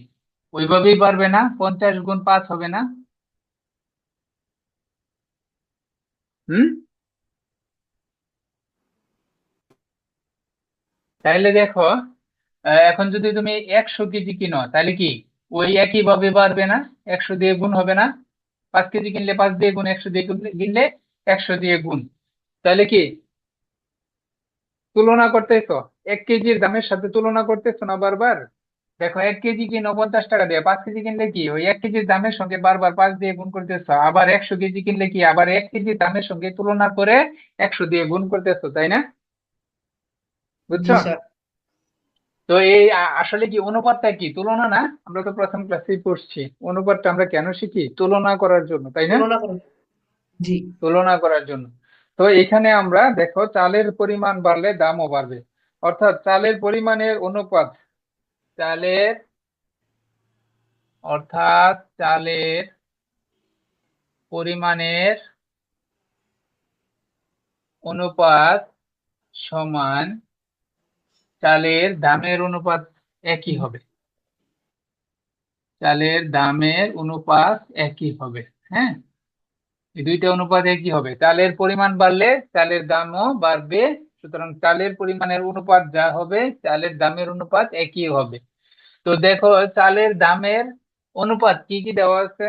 ওইভাবেই বাড়বে না? 50 গুণ 5 হবে না? হুম? তাইলে দেখো, এখন যদি তুমি 100 কেজি কিনো তাহলে কি ওই একই ভাবে বাড়বে না? 100 দিয়ে গুণ হবে না? 5 কেজি কিনলে 5 দিয়ে গুণ, 100 দিয়ে কিনলে 100 দিয়ে গুণ। তাহলে কি তুলনা করতেছো? 1 কেজির দামের সাথে তুলনা করতেছো না বারবার? দেখো, 1 কেজি কিনো 50 টাকা দিয়ে, 5 কেজি কিনলে কি ওই 1 কেজির দামের সঙ্গে বারবার 5 দিয়ে গুণ করতেছো, আবার 100 কেজি কিনলে কি আবার 1 কেজির দামের সঙ্গে তুলনা করে 100 দিয়ে গুণ করতেছো, তাই না? জি বুঝছো? স্যার। তো এই আসলে কি অনুপাতটা কি তুলনা না? আমরা তো প্রথম ক্লাসেই পড়ছি অনুপাতটা আমরা কেন শিখি? তুলনা করার জন্য, তাই না? তুলনা করুন। জি। তুলনা করার জন্য। তো এখানে আমরা দেখো চালের পরিমাণ বাড়লে দামও বাড়বে, অর্থাৎ চালের পরিমাণের অনুপাত, চালের চালের পরিমাণের অনুপাত সমান চালের দামের অনুপাত একই হবে। চালের দামের অনুপাত একই হবে। হ্যাঁ, এই দুইটা অনুপাত একই হবে, চালের পরিমাণ বাড়লে চালের দামও বাড়বে। সুতরাং চালের পরিমাণের অনুপাত যা হবে চালের দামের অনুপাত একই হবে। তো দেখো, চালের দামের অনুপাত কি কি দেওয়া আছে?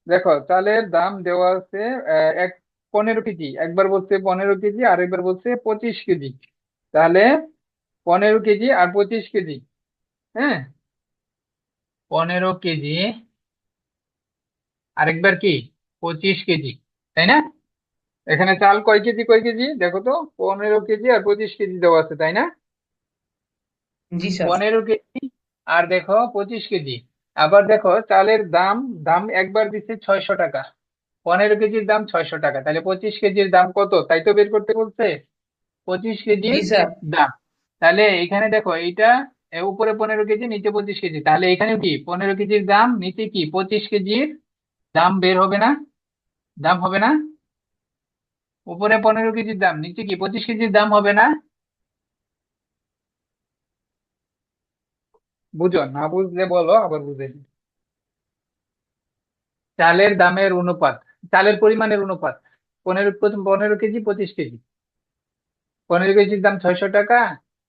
দেখো, চালের দাম দেওয়া আছে এক 15 কেজি, একবার বলছে 15 কেজি, আরেকবার বলছে 25 কেজি। তাহলে 15 কেজি আর 25 কেজি। হ্যাঁ, 15 কেজি, আরেকবার কি 25 কেজি, তাই না? এখানে চাল কয় কেজি কয় কেজি দেখো তো, 15 কেজি আর 25 কেজি দেওয়া আছে, তাই না? জি স্যার। 15 কেজি আর দেখো 25 কেজি। আবার দেখো চালের দাম, দাম একবার দিচ্ছে 600 টাকা, 15 কেজির দাম 600 টাকা, তাহলে 25 কেজির দাম কত তাই তো বের করতে বলছে, পঁচিশ জি কেজির স্যার। দাম। তাহলে এখানে দেখো এইটা উপরে 15 কেজি, নিচে 25 কেজি, তাহলে এখানে কি 15 কেজির দাম, নিচে কি 25 কেজির দাম বের হবে না? দাম হবে না? উপরে 15 কেজির দাম, নিচে কি 25 কেজির দাম হবে না? বুঝো না? বুঝলে বলো, আবার বুঝে দিই। চালের দামের অনুপাত, চালের পরিমাণের অনুপাত, 15 কেজি 25 কেজি, 15 কেজির দাম 600 টাকা,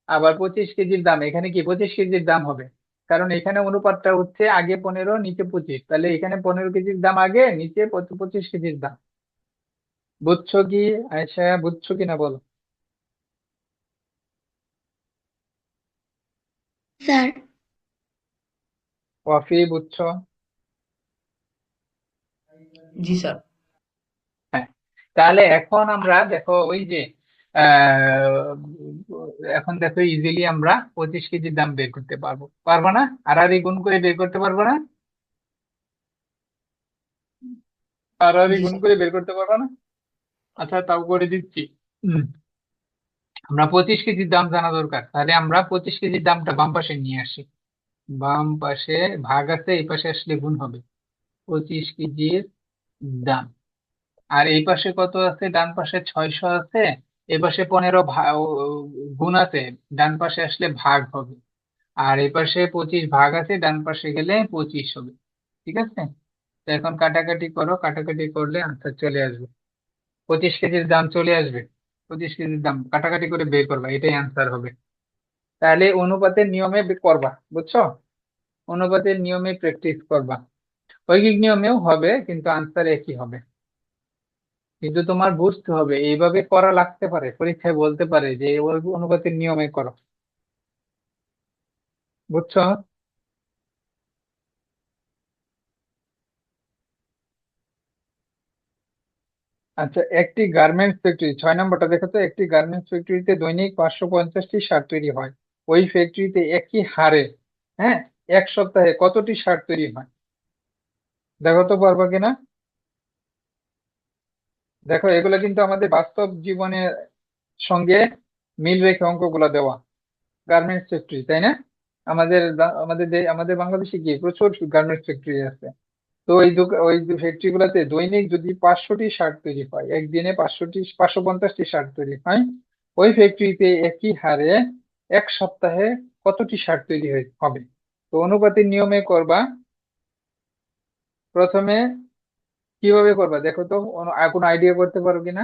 আবার 25 কেজির দাম, এখানে কি 25 কেজির দাম হবে, কারণ এখানে অনুপাতটা হচ্ছে আগে 15 নিচে 25, তাহলে এখানে 15 কেজির দাম আগে, নিচে 25 কেজির দাম। বুঝছো কি আয়শা? বুঝছো কিনা বলো? স্যার। কফি, বুঝছো? জি স্যার। হ্যাঁ, তাহলে এখন আমরা দেখো ওই যে আহ এখন দেখো ইজিলি আমরা 25 কেজির দাম বের করতে পারবো, পারবো না? আর গুণ করে বের করতে পারবো না? জি গুণ স্যার। করে বের করতে পারবো না? আচ্ছা, তাও করে দিচ্ছি। হুম, আমরা 25 কেজির দাম জানা দরকার, তাহলে আমরা 25 কেজির দামটা বাম পাশে নিয়ে আসি। বাম পাশে ভাগ আছে, এই পাশে আসলে গুণ হবে, 25 কেজির দাম। আর এই পাশে কত আছে? ডান পাশে 600 আছে, এই পাশে 15 গুণ আছে, ডান পাশে আসলে ভাগ হবে। আর এই পাশে 25 ভাগ আছে, ডান পাশে গেলে 25 হবে। ঠিক আছে, তো এখন কাটাকাটি করো, কাটাকাটি করলে আনসার চলে আসবে, 25 কেজির দাম চলে আসবে। 25 কেজির দাম কাটাকাটি করে বের করবা, এটাই আনসার হবে। তাহলে অনুপাতের নিয়মে করবা, বুঝছো? অনুপাতের নিয়মে প্র্যাকটিস করবা, ঐকিক নিয়মেও হবে কিন্তু আনসার একই হবে। কিন্তু তোমার বুঝতে হবে এইভাবে করা লাগতে পারে, পরীক্ষায় বলতে পারে যে ওই অনুপাতের নিয়মে করো। বুঝছো? আচ্ছা, একটি গার্মেন্টস ফ্যাক্টরি, 6 নম্বরটা দেখো তো, একটি গার্মেন্টস ফ্যাক্টরিতে দৈনিক 550টি শার্ট তৈরি হয়। ওই ফ্যাক্টরিতে একই হারে, হ্যাঁ, এক সপ্তাহে কতটি শার্ট তৈরি হয়? দেখো তো পারবা কিনা। দেখো, এগুলো কিন্তু আমাদের বাস্তব জীবনের সঙ্গে মিল রেখে অঙ্কগুলো দেওয়া। গার্মেন্টস ফ্যাক্টরি, তাই না? আমাদের বাংলাদেশে কি প্রচুর গার্মেন্টস ফ্যাক্টরি আছে। তো ওই ফ্যাক্টরি গুলাতে দৈনিক যদি 500টি শার্ট তৈরি হয়, একদিনে 550টি শার্ট তৈরি হয়, ওই ফ্যাক্টরিতে একই হারে এক সপ্তাহে কতটি শার্ট তৈরি হবে? তো অনুপাতের নিয়মে করবা। প্রথমে কিভাবে করবা দেখো তো, কোনো আইডিয়া করতে পারো কিনা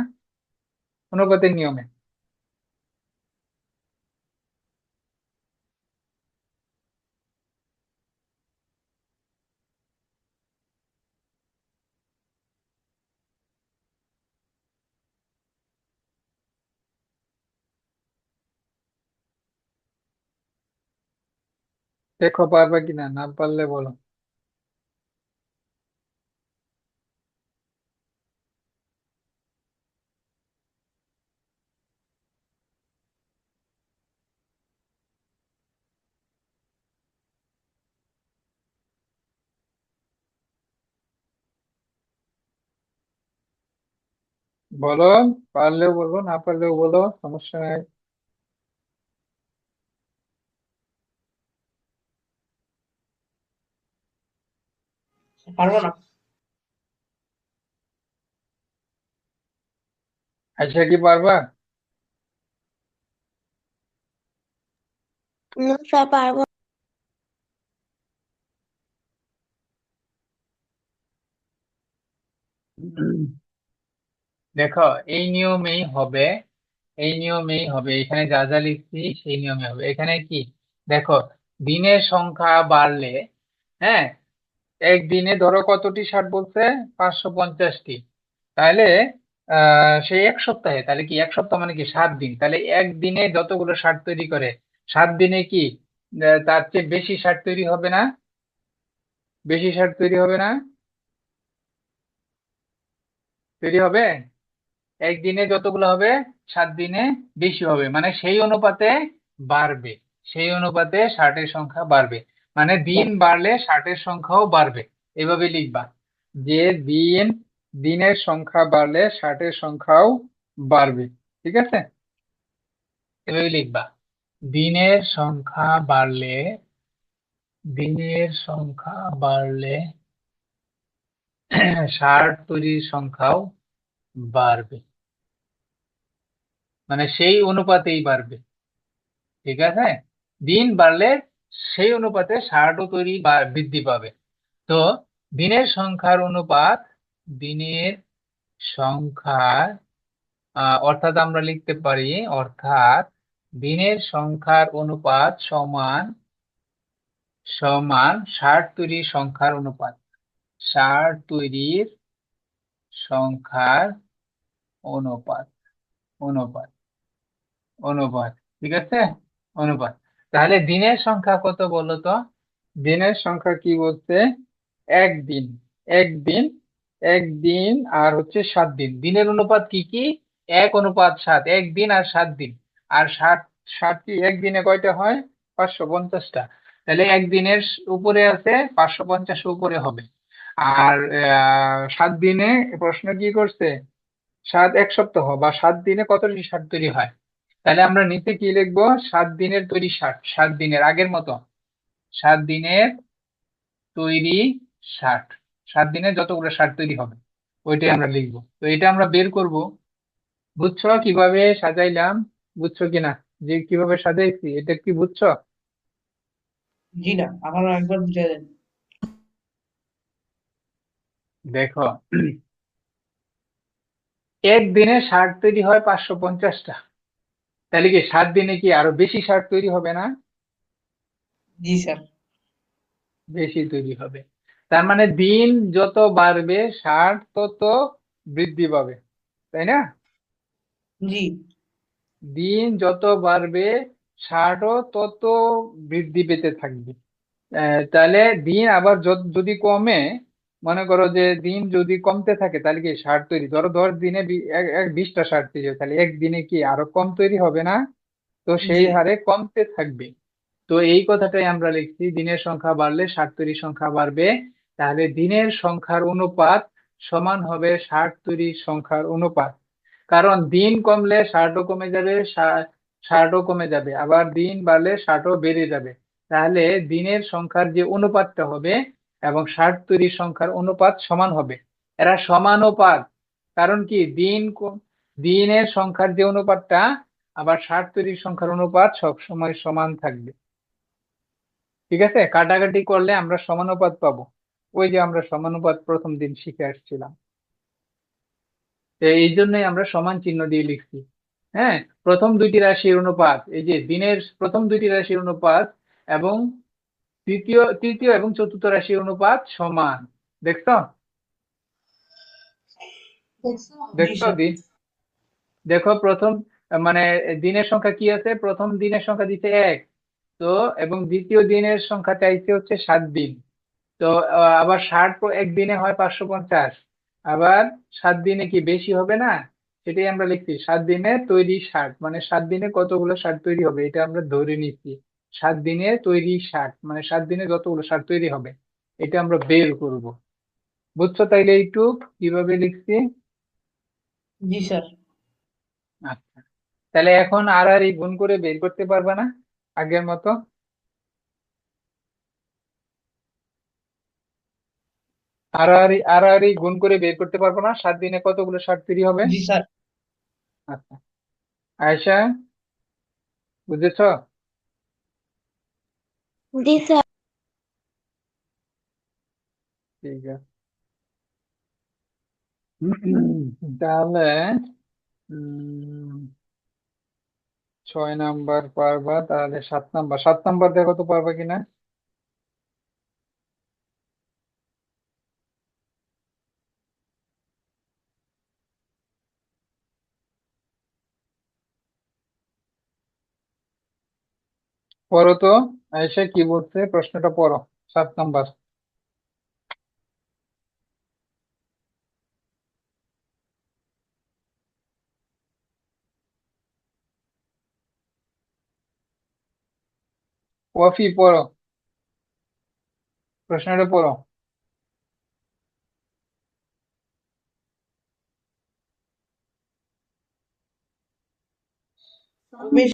অনুপাতের নিয়মে? দেখো পারবা কিনা, না পারলে বলো। বলো, পারলেও বলো, না পারলেও বলো, সমস্যা নাই। পারবো না। আচ্ছা, কি পারবা? না স্যার পারবো না। দেখো, এই নিয়মেই হবে, এই নিয়মেই হবে, এখানে যা যা লিখছি সেই নিয়মে হবে। এখানে কি দেখো, দিনের সংখ্যা বাড়লে, হ্যাঁ, একদিনে ধরো কতটি ষাট বলছে, 550টি। তাহলে সেই এক সপ্তাহে, তাহলে কি এক সপ্তাহ মানে কি 7 দিন, তাহলে একদিনে যতগুলো ষাট তৈরি করে, 7 দিনে কি তার চেয়ে বেশি ষাট তৈরি হবে না? বেশি ষাট তৈরি হবে না? তৈরি হবে। একদিনে যতগুলো হবে, 7 দিনে বেশি হবে, মানে সেই অনুপাতে বাড়বে, সেই অনুপাতে ষাটের সংখ্যা বাড়বে। মানে দিন বাড়লে ষাটের সংখ্যাও বাড়বে। এভাবে লিখবা যে দিন, দিনের সংখ্যা বাড়লে ষাটের সংখ্যাও বাড়বে। ঠিক আছে, এভাবে লিখবা, দিনের সংখ্যা বাড়লে, দিনের সংখ্যা বাড়লে ষাট তৈরির সংখ্যাও বাড়বে, মানে সেই অনুপাতেই বাড়বে। ঠিক আছে, দিন বাড়লে সেই অনুপাতে ষাটও তৈরি বা বৃদ্ধি পাবে। তো দিনের সংখ্যার অনুপাত, দিনের সংখ্যার অর্থাৎ আমরা লিখতে পারি, অর্থাৎ দিনের সংখ্যার অনুপাত সমান, সমান ষাট তৈরির সংখ্যার অনুপাত, ষাট তৈরির সংখ্যার অনুপাত, অনুপাত, অনুপাত। ঠিক আছে, অনুপাত। তাহলে দিনের সংখ্যা কত বলো তো? দিনের সংখ্যা কি বলছে? একদিন, একদিন, একদিন আর হচ্ছে 7 দিন। দিনের অনুপাত কি কি? 1:7, একদিন আর 7 দিন। আর ষাট, ষাট কি একদিনে কয়টা হয়? 550টা। তাহলে একদিনের উপরে আছে, 550 উপরে হবে। আর 7 দিনে, প্রশ্ন কি করছে? এক সপ্তাহ বা 7 দিনে কতটি ষাট তৈরি হয়? তাহলে আমরা নিচে কি লিখবো? 7 দিনের তৈরি ষাট, 7 দিনের আগের মতো, 7 দিনের তৈরি ষাট, 7 দিনে যতগুলো ষাট তৈরি হবে ওইটাই আমরা লিখবো। তো এটা আমরা বের করব। বুঝছো কিভাবে সাজাইলাম? বুঝছো কিনা যে কিভাবে সাজাইছি, এটা কি বুঝছো? জি না, আবার একবার বুঝিয়ে দেন। দেখো, একদিনে ষাট তৈরি হয় 550টা, তাহলে কি 7 দিনে কি আরো বেশি ষাট তৈরি হবে না? জি স্যার। বেশি তৈরি হবে। তার মানে দিন যত বাড়বে ষাট তত বৃদ্ধি পাবে, তাই না? জি। দিন যত বাড়বে ষাটও তত বৃদ্ধি পেতে থাকবে। তাহলে দিন আবার যদি কমে, মনে করো যে দিন যদি কমতে থাকে, তাহলে কি ষাট তৈরি, ধরো 10 দিনে 20টা ষাট তৈরি হয়, তাহলে একদিনে কি আরো কম তৈরি হবে না? তো সেই জি। হারে কমতে থাকবে। তো এই কথাটাই আমরা লিখছি, দিনের সংখ্যা বাড়লে ষাট তৈরির সংখ্যা বাড়বে। তাহলে দিনের সংখ্যার অনুপাত সমান হবে ষাট তৈরির সংখ্যার অনুপাত। কারণ দিন কমলে ষাটও কমে যাবে, ষাটও কমে যাবে, আবার দিন বাড়লে ষাটও বেড়ে যাবে। তাহলে দিনের সংখ্যার যে অনুপাতটা হবে এবং ষাট তৈরির সংখ্যার অনুপাত সমান হবে, এরা সমানুপাত। কারণ কি দিনের সংখ্যার যে অনুপাতটা, আবার ষাট তৈরির সংখ্যার অনুপাত সব সময় সমান থাকবে। ঠিক আছে, কাটাকাটি করলে আমরা সমানুপাত পাবো। ওই যে আমরা সমানুপাত প্রথম দিন শিখে আসছিলাম, তো এই জন্যই আমরা সমান চিহ্ন দিয়ে লিখছি। হ্যাঁ, প্রথম দুইটি রাশির অনুপাত, এই যে দিনের প্রথম দুইটি রাশির অনুপাত এবং তৃতীয় এবং চতুর্থ রাশির অনুপাত সমান। দেখছো? জি দেখছো স্যার। দেখো প্রথম মানে দিনের সংখ্যা কি আছে, প্রথম দিনের সংখ্যা দিতে 1, তো এবং দ্বিতীয় দিনের সংখ্যা চাইছে হচ্ছে 7 দিন। তো আবার 60 একদিনে হয় 550, আবার 7 দিনে কি বেশি হবে না? সেটাই আমরা লিখছি, 7 দিনে তৈরি 60, মানে 7 দিনে কতগুলো 60 তৈরি হবে এটা আমরা ধরে নিচ্ছি। 7 দিনে তৈরি 60 মানে 7 দিনে যতগুলো 60 তৈরি হবে এটা আমরা বের করব। বুঝছো তাইলে এইটুক কিভাবে লিখছি? জি স্যার। আচ্ছা, তাহলে এখন আর আর এই গুণ করে বের করতে পারবা না আগের মতো? আর আর এই গুণ করে বের করতে পারবো না 7 দিনে কতগুলো 60 তৈরি হবে? জি স্যার। আচ্ছা, আয়শা, বুঝেছো? জি স্যার। ঠিক আছে। তাহলে উম 6 নাম্বার পারবা, তাহলে 7 নাম্বার, 7 নাম্বার দেখো তো পারবা কিনা। পড়ো তো, আয়শা কি বলছে প্রশ্নটা পড়ো, 7 নাম্বার। কফি পড়ো, প্রশ্নটা পড়ো। কবির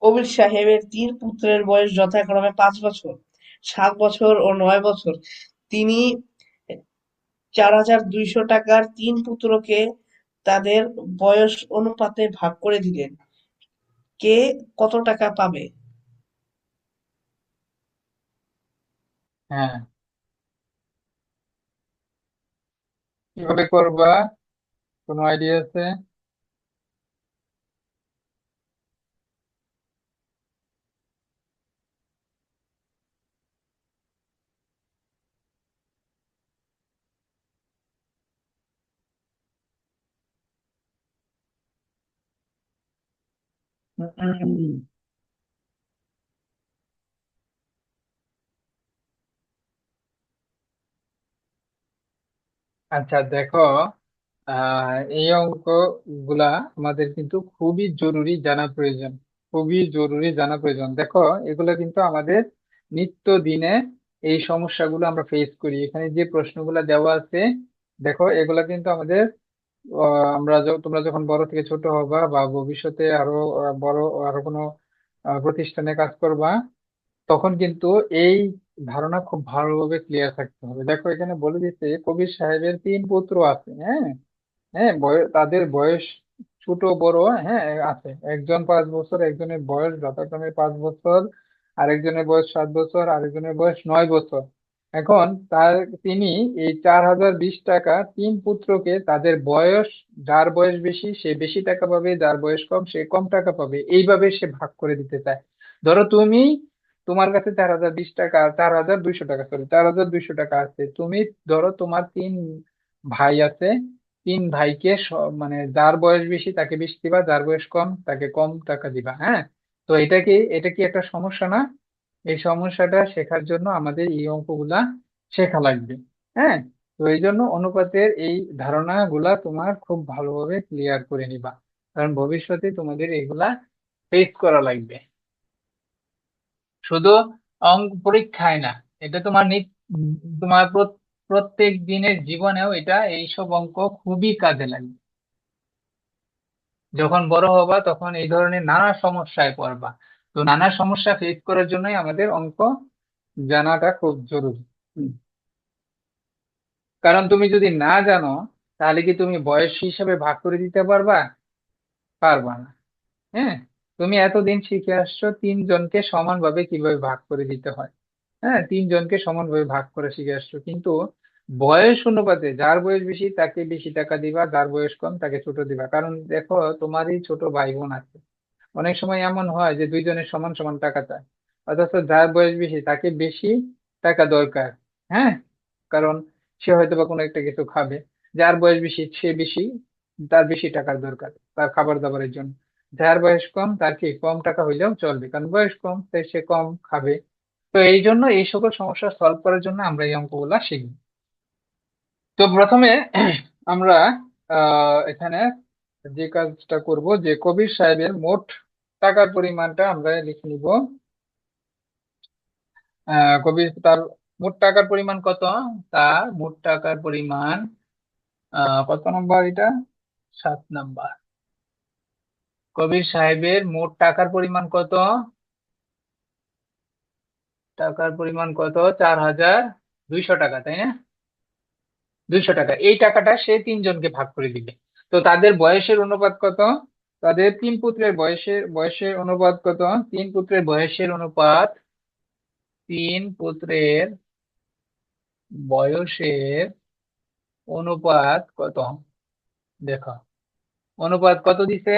কবির সাহেবের 3 পুত্রের বয়স যথাক্রমে 5 বছর, 7 বছর ও 9 বছর। তিনি 4,200 টাকার 3 পুত্রকে তাদের বয়স অনুপাতে ভাগ করে দিলেন। কে কত টাকা পাবে? হ্যাঁ, কিভাবে করবা, কোনো আইডিয়া আছে? আচ্ছা দেখো, এই অঙ্ক গুলা আমাদের কিন্তু খুবই জরুরি জানা প্রয়োজন, খুবই জরুরি জানা প্রয়োজন। দেখো, এগুলো কিন্তু আমাদের নিত্য দিনে এই সমস্যাগুলো আমরা ফেস করি। এখানে যে প্রশ্নগুলো দেওয়া আছে, দেখো এগুলা কিন্তু আমাদের তোমরা যখন বড় থেকে ছোট হবা বা ভবিষ্যতে আরো বড় আরো কোনো প্রতিষ্ঠানে কাজ করবা, তখন কিন্তু এই ধারণা খুব ভালোভাবে ক্লিয়ার থাকতে হবে। দেখো এখানে বলে দিচ্ছে কবির সাহেবের 3 পুত্র আছে। হ্যাঁ, হ্যাঁ, তাদের বয়স ছোট বড়, হ্যাঁ আছে, একজন 5 বছর, একজনের বয়স যথাক্রমে 5 বছর, আরেকজনের বয়স 7 বছর, আরেকজনের বয়স 9 বছর। এখন তিনি এই 4,020 টাকা 3 পুত্রকে তাদের বয়স, যার বয়স বেশি সে বেশি টাকা পাবে, যার বয়স কম সে কম টাকা পাবে, এইভাবে সে ভাগ করে দিতে চায়। ধরো তোমার কাছে 4,020 টাকা, 4,200 টাকা, সরি 4,200 টাকা আছে। তুমি ধরো তোমার 3 ভাই আছে, 3 ভাইকে মানে যার বয়স বেশি তাকে বেশি দিবা, যার বয়স কম তাকে কম টাকা দিবা। হ্যাঁ, তো এটা কি একটা সমস্যা না? এই সমস্যাটা শেখার জন্য আমাদের এই অঙ্কগুলা শেখা লাগবে। হ্যাঁ, তো এই জন্য অনুপাতের এই ধারণাগুলা তোমার খুব ভালোভাবে ক্লিয়ার করে নিবা, কারণ ভবিষ্যতে তোমাদের এগুলা ফেস করা লাগবে। শুধু অঙ্ক পরীক্ষায় না, এটা তোমার প্রত্যেক দিনের জীবনেও এটা, এইসব অঙ্ক খুবই কাজে লাগবে। যখন বড় হবা তখন এই ধরনের নানা সমস্যায় পড়বা, তো নানা সমস্যা ফেস করার জন্যই আমাদের অঙ্ক জানাটা খুব জরুরি। হুম। কারণ তুমি যদি না জানো, তাহলে কি তুমি বয়স হিসাবে ভাগ করে দিতে পারবা? পারবা না। হ্যাঁ, তুমি এতদিন শিখে আসছো তিনজনকে সমানভাবে কিভাবে ভাগ করে দিতে হয়। হ্যাঁ, তিনজনকে সমানভাবে ভাগ করে শিখে আসছো, কিন্তু বয়স অনুপাতে যার বয়স বেশি তাকে বেশি টাকা দিবা, যার বয়স কম তাকে ছোট দিবা। কারণ দেখো, তোমারই ছোট ভাই বোন আছে, অনেক সময় এমন হয় যে দুইজনের সমান সমান টাকা চায়, অথচ যার বয়স বেশি তাকে বেশি টাকা দরকার। হ্যাঁ, কারণ সে হয়তো বা কোনো একটা কিছু খাবে, যার বয়স বেশি সে বেশি, তার বেশি টাকার দরকার তার খাবার দাবারের জন্য। যার বয়স কম তার কি কম টাকা হইলেও চলবে, কারণ বয়স কম তাই সে কম খাবে। তো এই জন্য এই সকল সমস্যা সলভ করার জন্য আমরা এই অঙ্কগুলা শিখব। তো প্রথমে আমরা এখানে যে কাজটা করব, যে কবির সাহেবের মোট টাকার পরিমাণটা আমরা লিখে নিব। কবির তার মোট টাকার পরিমাণ কত? তার মোট টাকার পরিমাণ কত নম্বর এটা? 7 নম্বর। কবির সাহেবের মোট টাকার পরিমাণ কত? টাকার পরিমাণ কত? 4,200 টাকা, তাই না? 200 টাকা। এই টাকাটা সে তিনজনকে ভাগ করে দিবে। তো তাদের বয়সের অনুপাত কত? তাদের তিন পুত্রের বয়সের বয়সের অনুপাত কত? তিন পুত্রের বয়সের অনুপাত, তিন পুত্রের বয়সের অনুপাত কত? দেখো, অনুপাত কত দিছে?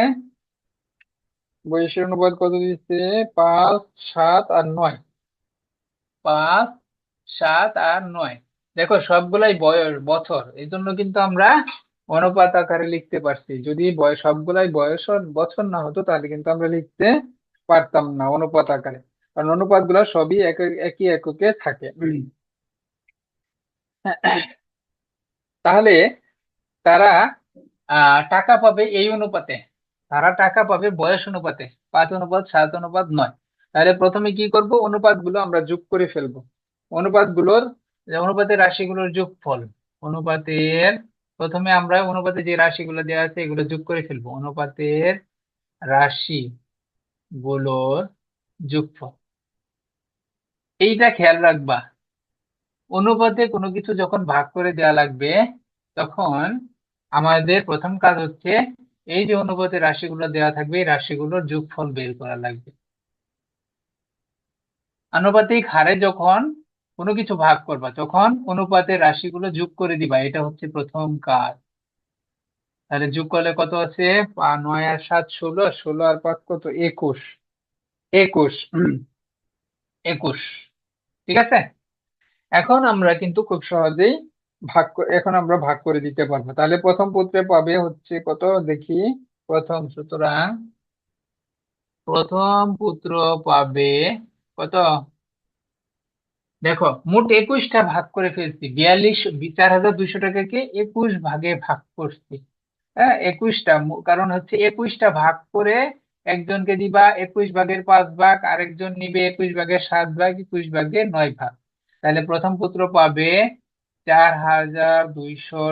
বয়সের অনুপাত কত দিচ্ছে? 5, 7 আর 9। 5, 7 আর 9। দেখো, সবগুলাই বয়স বছর, এই জন্য কিন্তু আমরা অনুপাত আকারে লিখতে পারছি। যদি সবগুলাই বয়স বছর না হতো তাহলে কিন্তু আমরা লিখতে পারতাম না অনুপাত আকারে, কারণ অনুপাত গুলা সবই একই এককে থাকে। তাহলে তারা টাকা পাবে এই অনুপাতে, তারা টাকা পাবে বয়স অনুপাতে, 5:7:9। তাহলে প্রথমে কি করব, অনুপাত গুলো আমরা যোগ করে ফেলবো। অনুপাতগুলোর অনুপাতের রাশিগুলোর যোগফল, অনুপাতের প্রথমে আমরা অনুপাতে যে রাশিগুলো দেওয়া আছে এগুলো যোগ করে ফেলবো, অনুপাতের রাশি গুলোর যোগফল। এইটা খেয়াল রাখবা, অনুপাতে কোনো কিছু যখন ভাগ করে দেওয়া লাগবে তখন আমাদের প্রথম কাজ হচ্ছে এই যে অনুপাতে রাশিগুলো দেওয়া থাকবে এই রাশিগুলোর যোগফল বের করা লাগবে। আনুপাতিক হারে যখন কোনো কিছু ভাগ করবা তখন অনুপাতের রাশিগুলো যোগ করে দিবা, এটা হচ্ছে প্রথম কাজ। তাহলে যোগ করলে কত আছে? 9 আর 7 16, 16 আর 5 কত? 21। 21, 21। ঠিক আছে। এখন আমরা কিন্তু খুব সহজেই এখন আমরা ভাগ করে দিতে পারবো। তাহলে প্রথম পুত্রে পাবে হচ্ছে কত দেখি। সুতরাং প্রথম পুত্র পাবে কত? দেখো, মোট 21টা ভাগ করে ফেলছি। 4,200 টাকাকে 21 ভাগে ভাগ করছি। হ্যাঁ, 21টা, কারণ হচ্ছে 21টা ভাগ করে একজনকে দিবা 21 ভাগের 5 ভাগ, আরেকজন নিবে 21 ভাগের 7 ভাগ, 21 ভাগের 9 ভাগ। তাহলে প্রথম পুত্র পাবে 4,200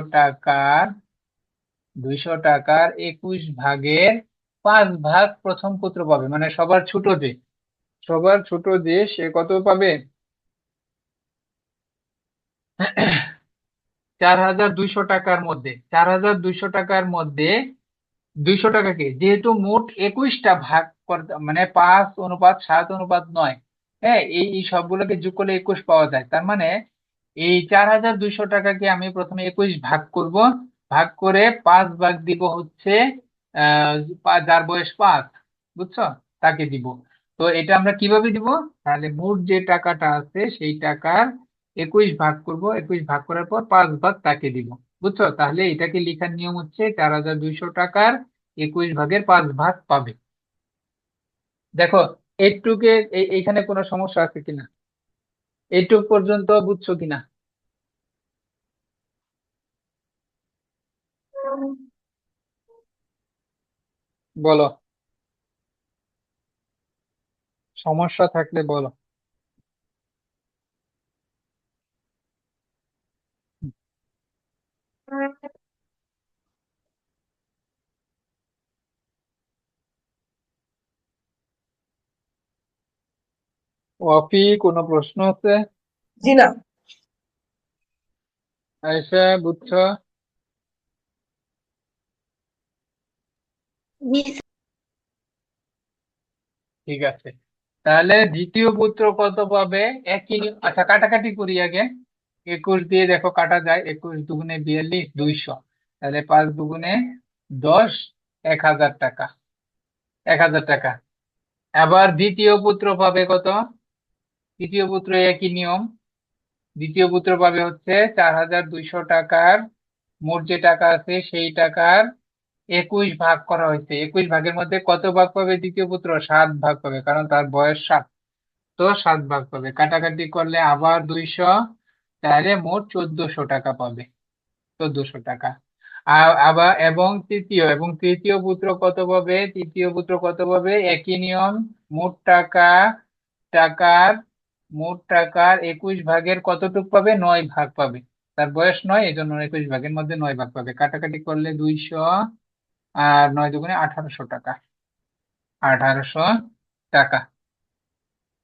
টাকার 21 ভাগের 5 ভাগ প্রথম পুত্র পাবে, মানে সবার ছোট যে সে কত পাবে? 4,200 টাকার মধ্যে 200 টাকাকে, যেহেতু মোট 21টা ভাগ করতে মানে 5:7:9, হ্যাঁ, এই সবগুলোকে যোগ করলে 21 পাওয়া যায়। তার মানে এই 4,200 টাকাকে আমি প্রথমে 21 ভাগ করব, ভাগ করে 5 ভাগ দিব হচ্ছে যার বয়স 5, বুঝছো, তাকে দিব। তো এটা আমরা কিভাবে দিব? তাহলে মোট যে টাকাটা আছে সেই টাকার 21 ভাগ করব, 21 ভাগ করার পর 5 ভাগ তাকে দিব। বুঝছো, তাহলে এটাকে লেখার নিয়ম হচ্ছে 4,200 টাকার 21 ভাগের 5 ভাগ পাবে। দেখো, এইটুকে এইখানে কোনো সমস্যা আছে কিনা? এইটুক পর্যন্ত বুঝছো কিনা? বলো, সমস্যা থাকলে বলো। অফি, কোনো প্রশ্ন আছে? জি না। আয়সা, বুঝছো? জি ঠিক আছে, তাহলে দ্বিতীয় পুত্র কত পাবে? আচ্ছা, কাটাকাটি করি আগে। 21 দিয়ে দেখো কাটা যায়, 21 দুগুণে 42, 200। তাহলে 5 দুগুণে 10, 1000 টাকা। 1000 টাকা। আবার দ্বিতীয় পুত্র পাবে কত? তৃতীয় পুত্র একই নিয়ম। দ্বিতীয় পুত্র পাবে হচ্ছে 4200 টাকার, মোট যে টাকা আছে সেই টাকার 21 ভাগ করা হয়েছে। 21 ভাগের মধ্যে কত ভাগ পাবে দ্বিতীয় পুত্র? 7 ভাগ পাবে, কারণ তার বয়স 7। তো 7 ভাগ পাবে, কাটাকাটি করলে আবার 200, তাহলে মোট 1400 টাকা পাবে। 1400 টাকা। আবার তৃতীয় পুত্র কত পাবে? তৃতীয় পুত্র কত পাবে? একই নিয়ম। মোট টাকার মোট টাকার 21 ভাগের কতটুক পাবে? 9 ভাগ পাবে। তার বয়স 9, এই জন্য 21 ভাগের মধ্যে 9 ভাগ পাবে। কাটাকাটি করলে 200, আর 9 দুগুণে 1800 টাকা। 1800 টাকা।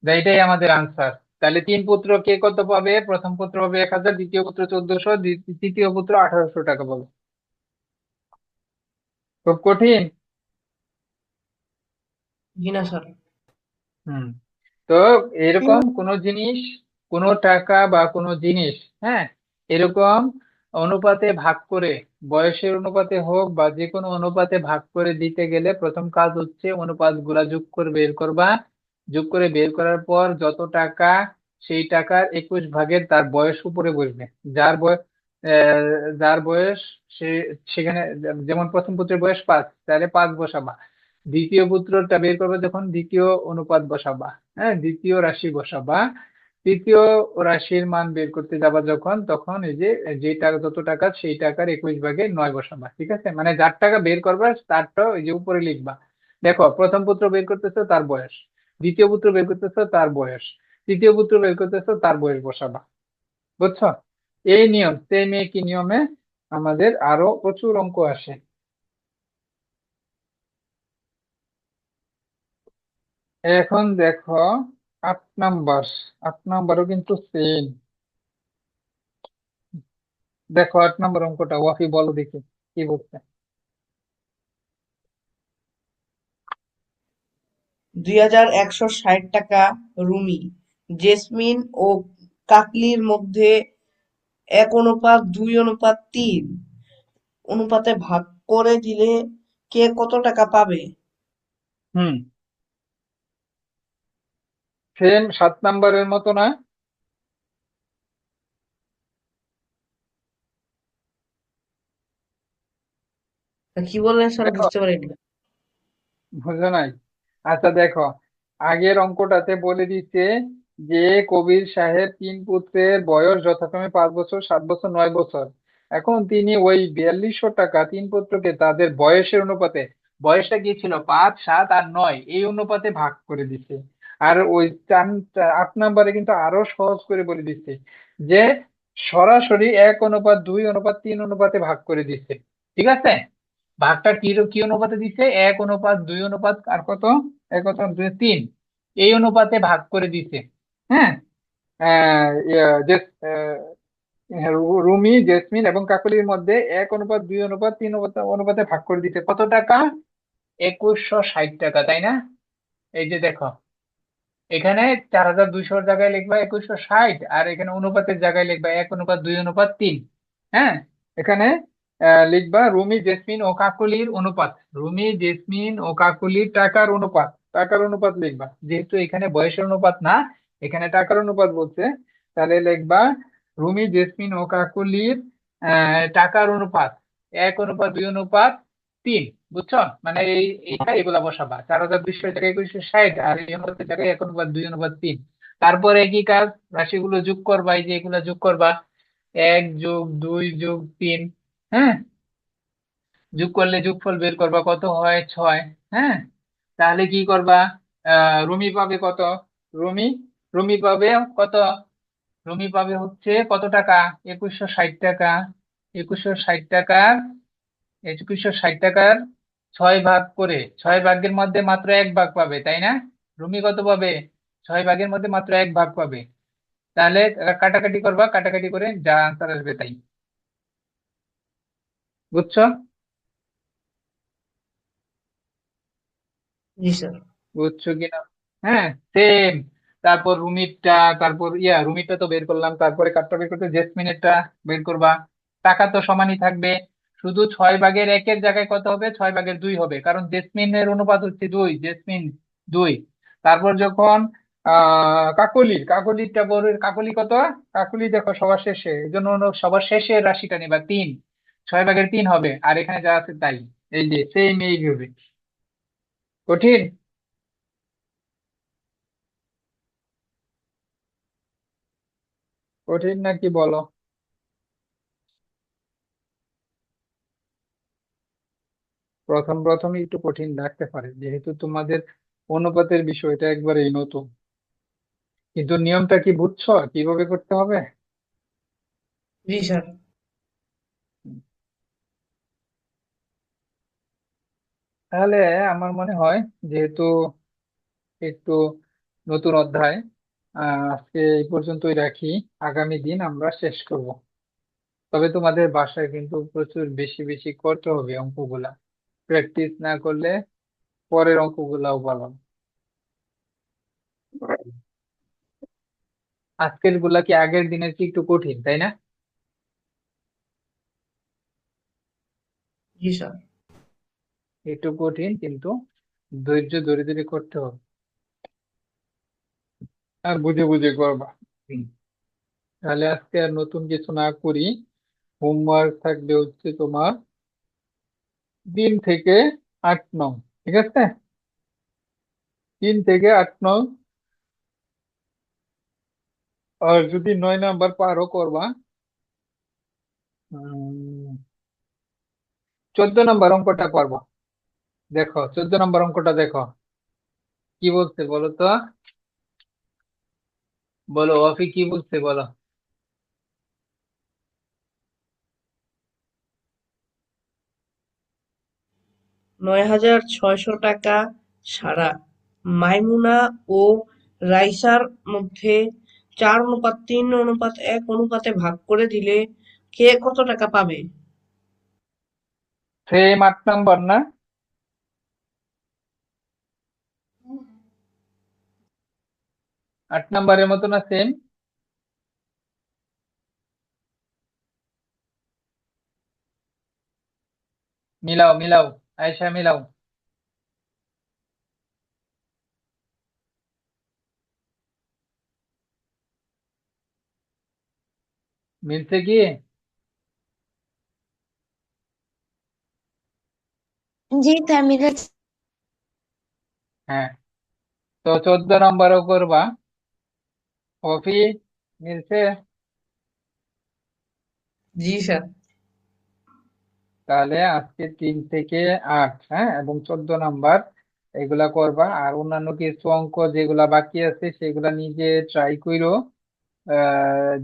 এটাই আমাদের আনসার। তাহলে তিন পুত্র কে কত পাবে? প্রথম পুত্র পাবে 1000, দ্বিতীয় পুত্র 1400, তৃতীয় পুত্র 1800 টাকা পাবে। খুব কঠিন? জি না স্যার। হুম। তো এরকম কোন জিনিস, কোন টাকা বা কোন জিনিস, হ্যাঁ, এরকম অনুপাতে ভাগ করে, বয়সের অনুপাতে হোক বা যে কোনো অনুপাতে ভাগ করে দিতে গেলে প্রথম কাজ হচ্ছে অনুপাত গুলা যোগ করে বের করবা। যোগ করে বের করার পর যত টাকা, সেই টাকার 21 ভাগের তার বয়স উপরে বসবে। যার বয়স যার বয়স সে সেখানে, যেমন প্রথম পুত্রের বয়স 5, তাহলে 5 বসাবা। দ্বিতীয় পুত্রটা বের করবে যখন, দ্বিতীয় অনুপাত বসাবা। হ্যাঁ, দ্বিতীয় রাশি বসাবা। তৃতীয় রাশির মান বের করতে যাবা যখন, তখন এই যে যে টাকা, যত টাকা সেই টাকার 21 ভাগে 9 বসাবা। ঠিক আছে, মানে যার টাকা বের করবা তারটা ওই যে উপরে লিখবা। দেখো, প্রথম পুত্র বের করতেছো তার বয়স, দ্বিতীয় পুত্র বের করতেছো তার বয়স, তৃতীয় পুত্র বের করতেছো তার বয়স বসাবা। বুঝছো? এই নিয়ম, সেম একই নিয়মে আমাদের আরো প্রচুর অঙ্ক আসে। এখন দেখো 8 নাম্বার। 8 নাম্বারও কিন্তু সেম। দেখো 8 নাম্বার অঙ্কটা, ওয়াফি বলো দেখি কি বলছে। 2160 টাকা রুমি, জেসমিন ও কাকলির মধ্যে 1:2:3 অনুপাতে ভাগ করে দিলে কে কত টাকা পাবে? হুম, সেম 7 নাম্বারের মতো না? কি বললেন স্যার, দেখো, বুঝতে পারিনি। বুঝো নাই? আচ্ছা দেখো, আগের অঙ্কটাতে বলে দিচ্ছে যে কবির সাহেব তিন পুত্রের বয়স যথাক্রমে 5 বছর, 7 বছর, 9 বছর। এখন তিনি ওই 4200 টাকা তিন পুত্রকে তাদের বয়সের অনুপাতে, বয়সটা কি ছিল? 5, 7 আর 9, এই অনুপাতে ভাগ করে দিচ্ছে। আর ওই 8 নাম্বারে কিন্তু আরো সহজ করে বলে দিচ্ছে যে সরাসরি 1:2:3 অনুপাতে ভাগ করে দিচ্ছে। ঠিক আছে, ভাগটা কি কি অনুপাতে দিচ্ছে? 1:2 আর কত? 1:2:3, এই অনুপাতে ভাগ করে দিচ্ছে। হ্যাঁ, রুমি, জেসমিন এবং কাকলির মধ্যে 1:2:3 অনুপাতে ভাগ করে দিচ্ছে। কত টাকা? 2160 টাকা, তাই না? এই যে দেখো, এখানে 4200 জায়গায় লিখবা 2160, আর এখানে অনুপাতের জায়গায় লিখবা 1:2:3। হ্যাঁ, এখানে লিখবা রুমি, জেসমিন ও কাকলির অনুপাত। রুমি, জেসমিন ও কাকলির টাকার অনুপাত। টাকার অনুপাত লিখবা, যেহেতু এখানে বয়সের অনুপাত না, এখানে টাকার অনুপাত বলছে। তাহলে লিখবা রুমি, জেসমিন ও কাকলির টাকার অনুপাত 1:2:3। বুঝছো? মানে এইটা এগুলা বসাবা, 4200 জায়গায় 2160, আর এই অনুপাতের জায়গায় 1:2:3। তারপরে কি কাজ? রাশিগুলো যোগ করবা, এই যে এগুলা যোগ করবা, 1+2+3। হ্যাঁ, যোগ করলে যোগফল বের করবা, কত হয়? 6। হ্যাঁ, তাহলে কি করবা? রুমি পাবে কত? রুমি রুমি পাবে কত? রুমি পাবে হচ্ছে কত টাকা? 2160 টাকা। 2160 টাকার 2160 টাকার 6 ভাগ করে, 6 ভাগের মধ্যে মাত্র 1 ভাগ পাবে, তাই না? রুমি কত পাবে? 6 ভাগের মধ্যে মাত্র 1 ভাগ পাবে। তাহলে কাটাকাটি করবা, কাটাকাটি করে যা আনসার আসবে তাই। বুঝছো? জি স্যার। বুঝছো কিনা? হ্যাঁ, সেম। তারপর রুমিরটা, তারপর রুমিরটা তো বের করলাম, তারপরে কাঠটা বের করতে জেসমিনেরটা বের করবা। টাকা তো সমানই থাকবে, শুধু 6/1-এর জায়গায় কত হবে, 6/2 হবে, কারণ জেসমিনের অনুপাত হচ্ছে 2, জেসমিন 2। তারপর যখন কাকলিরটা বড়, কাকলি কত, কাকলি দেখো সবার শেষে, এই জন্য সবার শেষের রাশিটা নিবা 3, 6/3 হবে, আর এখানে যা আছে তাই। এই যে সেম এইভাবে। কঠিন? কঠিন নাকি বলো? প্রথম প্রথম একটু কঠিন লাগতে পারে, যেহেতু তোমাদের অনুপাতের বিষয়টা একবারেই নতুন, কিন্তু নিয়মটা কি বুঝছো কিভাবে করতে হবে? জি স্যার। তাহলে আমার মনে হয়, যেহেতু একটু নতুন অধ্যায়, আজকে এই পর্যন্তই রাখি। আগামী দিন আমরা শেষ করব। তবে তোমাদের বাসায় কিন্তু প্রচুর বেশি বেশি করতে হবে অঙ্কগুলা, প্র্যাকটিস না করলে পরের অঙ্কগুলাও পারবে না। আজকের গুলা কি আগের দিনের কি একটু কঠিন, তাই না? জি স্যার। একটু কঠিন, কিন্তু ধৈর্য ধরে ধরে করতে হবে, আর বুঝে বুঝে করবা। হুম। তাহলে আজকে আর নতুন কিছু না করি, হোমওয়ার্ক থাকবে হচ্ছে তোমার 3 থেকে 8 নং, ঠিক আছে? 3 থেকে 8 নং। আর যদি 9 নাম্বার পারও করবা। 14 নম্বর অঙ্কটা করবা। দেখো 14 নম্বর অঙ্কটা দেখো, কি বলছে বলো তো, বলো অফি কি বলছে বলো। 9,600 টাকা সারা মাইমুনা ও রাইসার মধ্যে 4:3:1 অনুপাতে ভাগ করে দিলে কে কত টাকা পাবে? সেম 8 নম্বর না? 8 নম্বরের মতো না সেম? মিলাও মিলাও, আয়শা মিলাও। মিলছে কি? জি স্যার মিলেছে। হ্যাঁ, তো 14 নম্বরও করবা। অফি, মিলছে? জি স্যার। তাহলে আজকে 3 থেকে 8, হ্যাঁ, এবং 14 নাম্বার এগুলা করবা। আর অন্যান্য কিছু অঙ্ক যেগুলা বাকি আছে সেগুলা নিজে ট্রাই করো।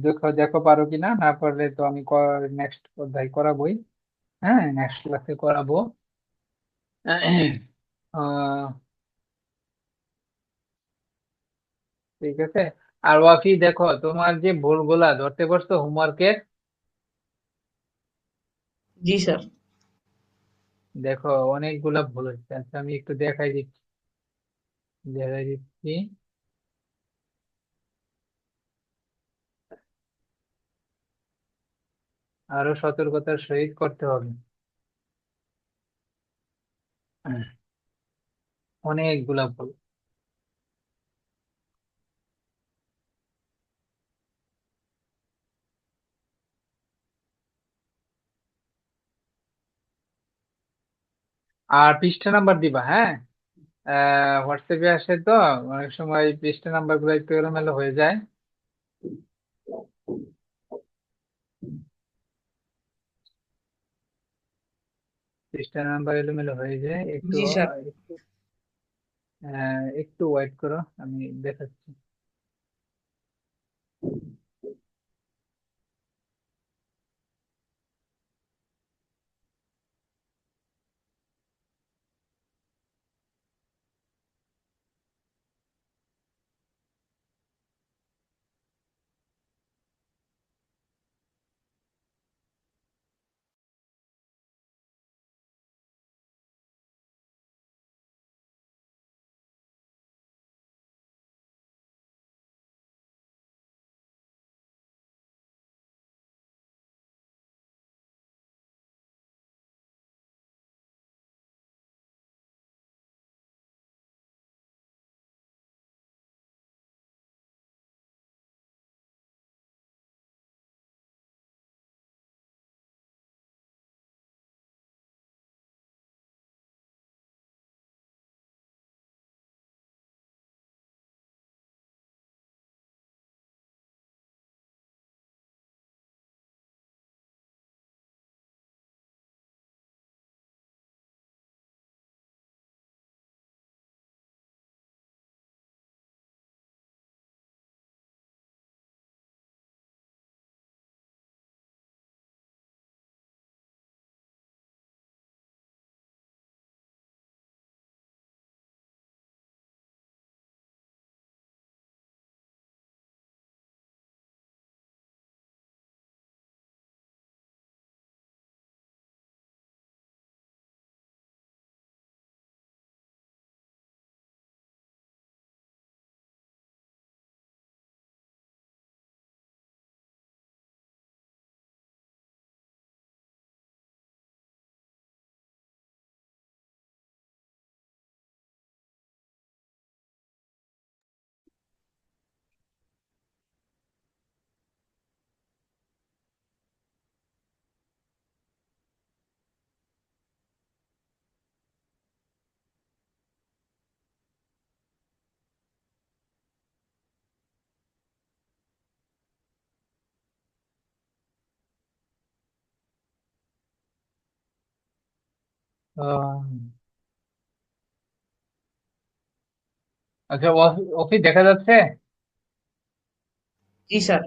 দেখো দেখো পারো কিনা, না পারলে তো আমি নেক্সট অধ্যায় করাবোই। হ্যাঁ, নেক্সট ক্লাসে করাবো। আহ, ঠিক আছে। আর ওয়াফি দেখো, তোমার যে ভুলগুলা ধরতে পারছো হোমওয়ার্কের, জি স্যার। দেখো অনেকগুলা ভুল হচ্ছে। আচ্ছা আমি একটু দেখাই দিচ্ছি। আরো সতর্কতার সহিত করতে হবে। অনেকগুলা ভুল। আর পৃষ্ঠা নাম্বার দিবা, হ্যাঁ। হোয়াটসঅ্যাপে আসে তো, অনেক সময় পৃষ্ঠা নাম্বার গুলো একটু এলোমেলো হয়ে যায়। পৃষ্ঠা নাম্বার এলোমেলো হয়ে যায় একটু। জি স্যার। একটু একটু ওয়েট করো, আমি দেখাচ্ছি। তো আচ্ছা, অফিস দেখা যাচ্ছে? জি স্যার।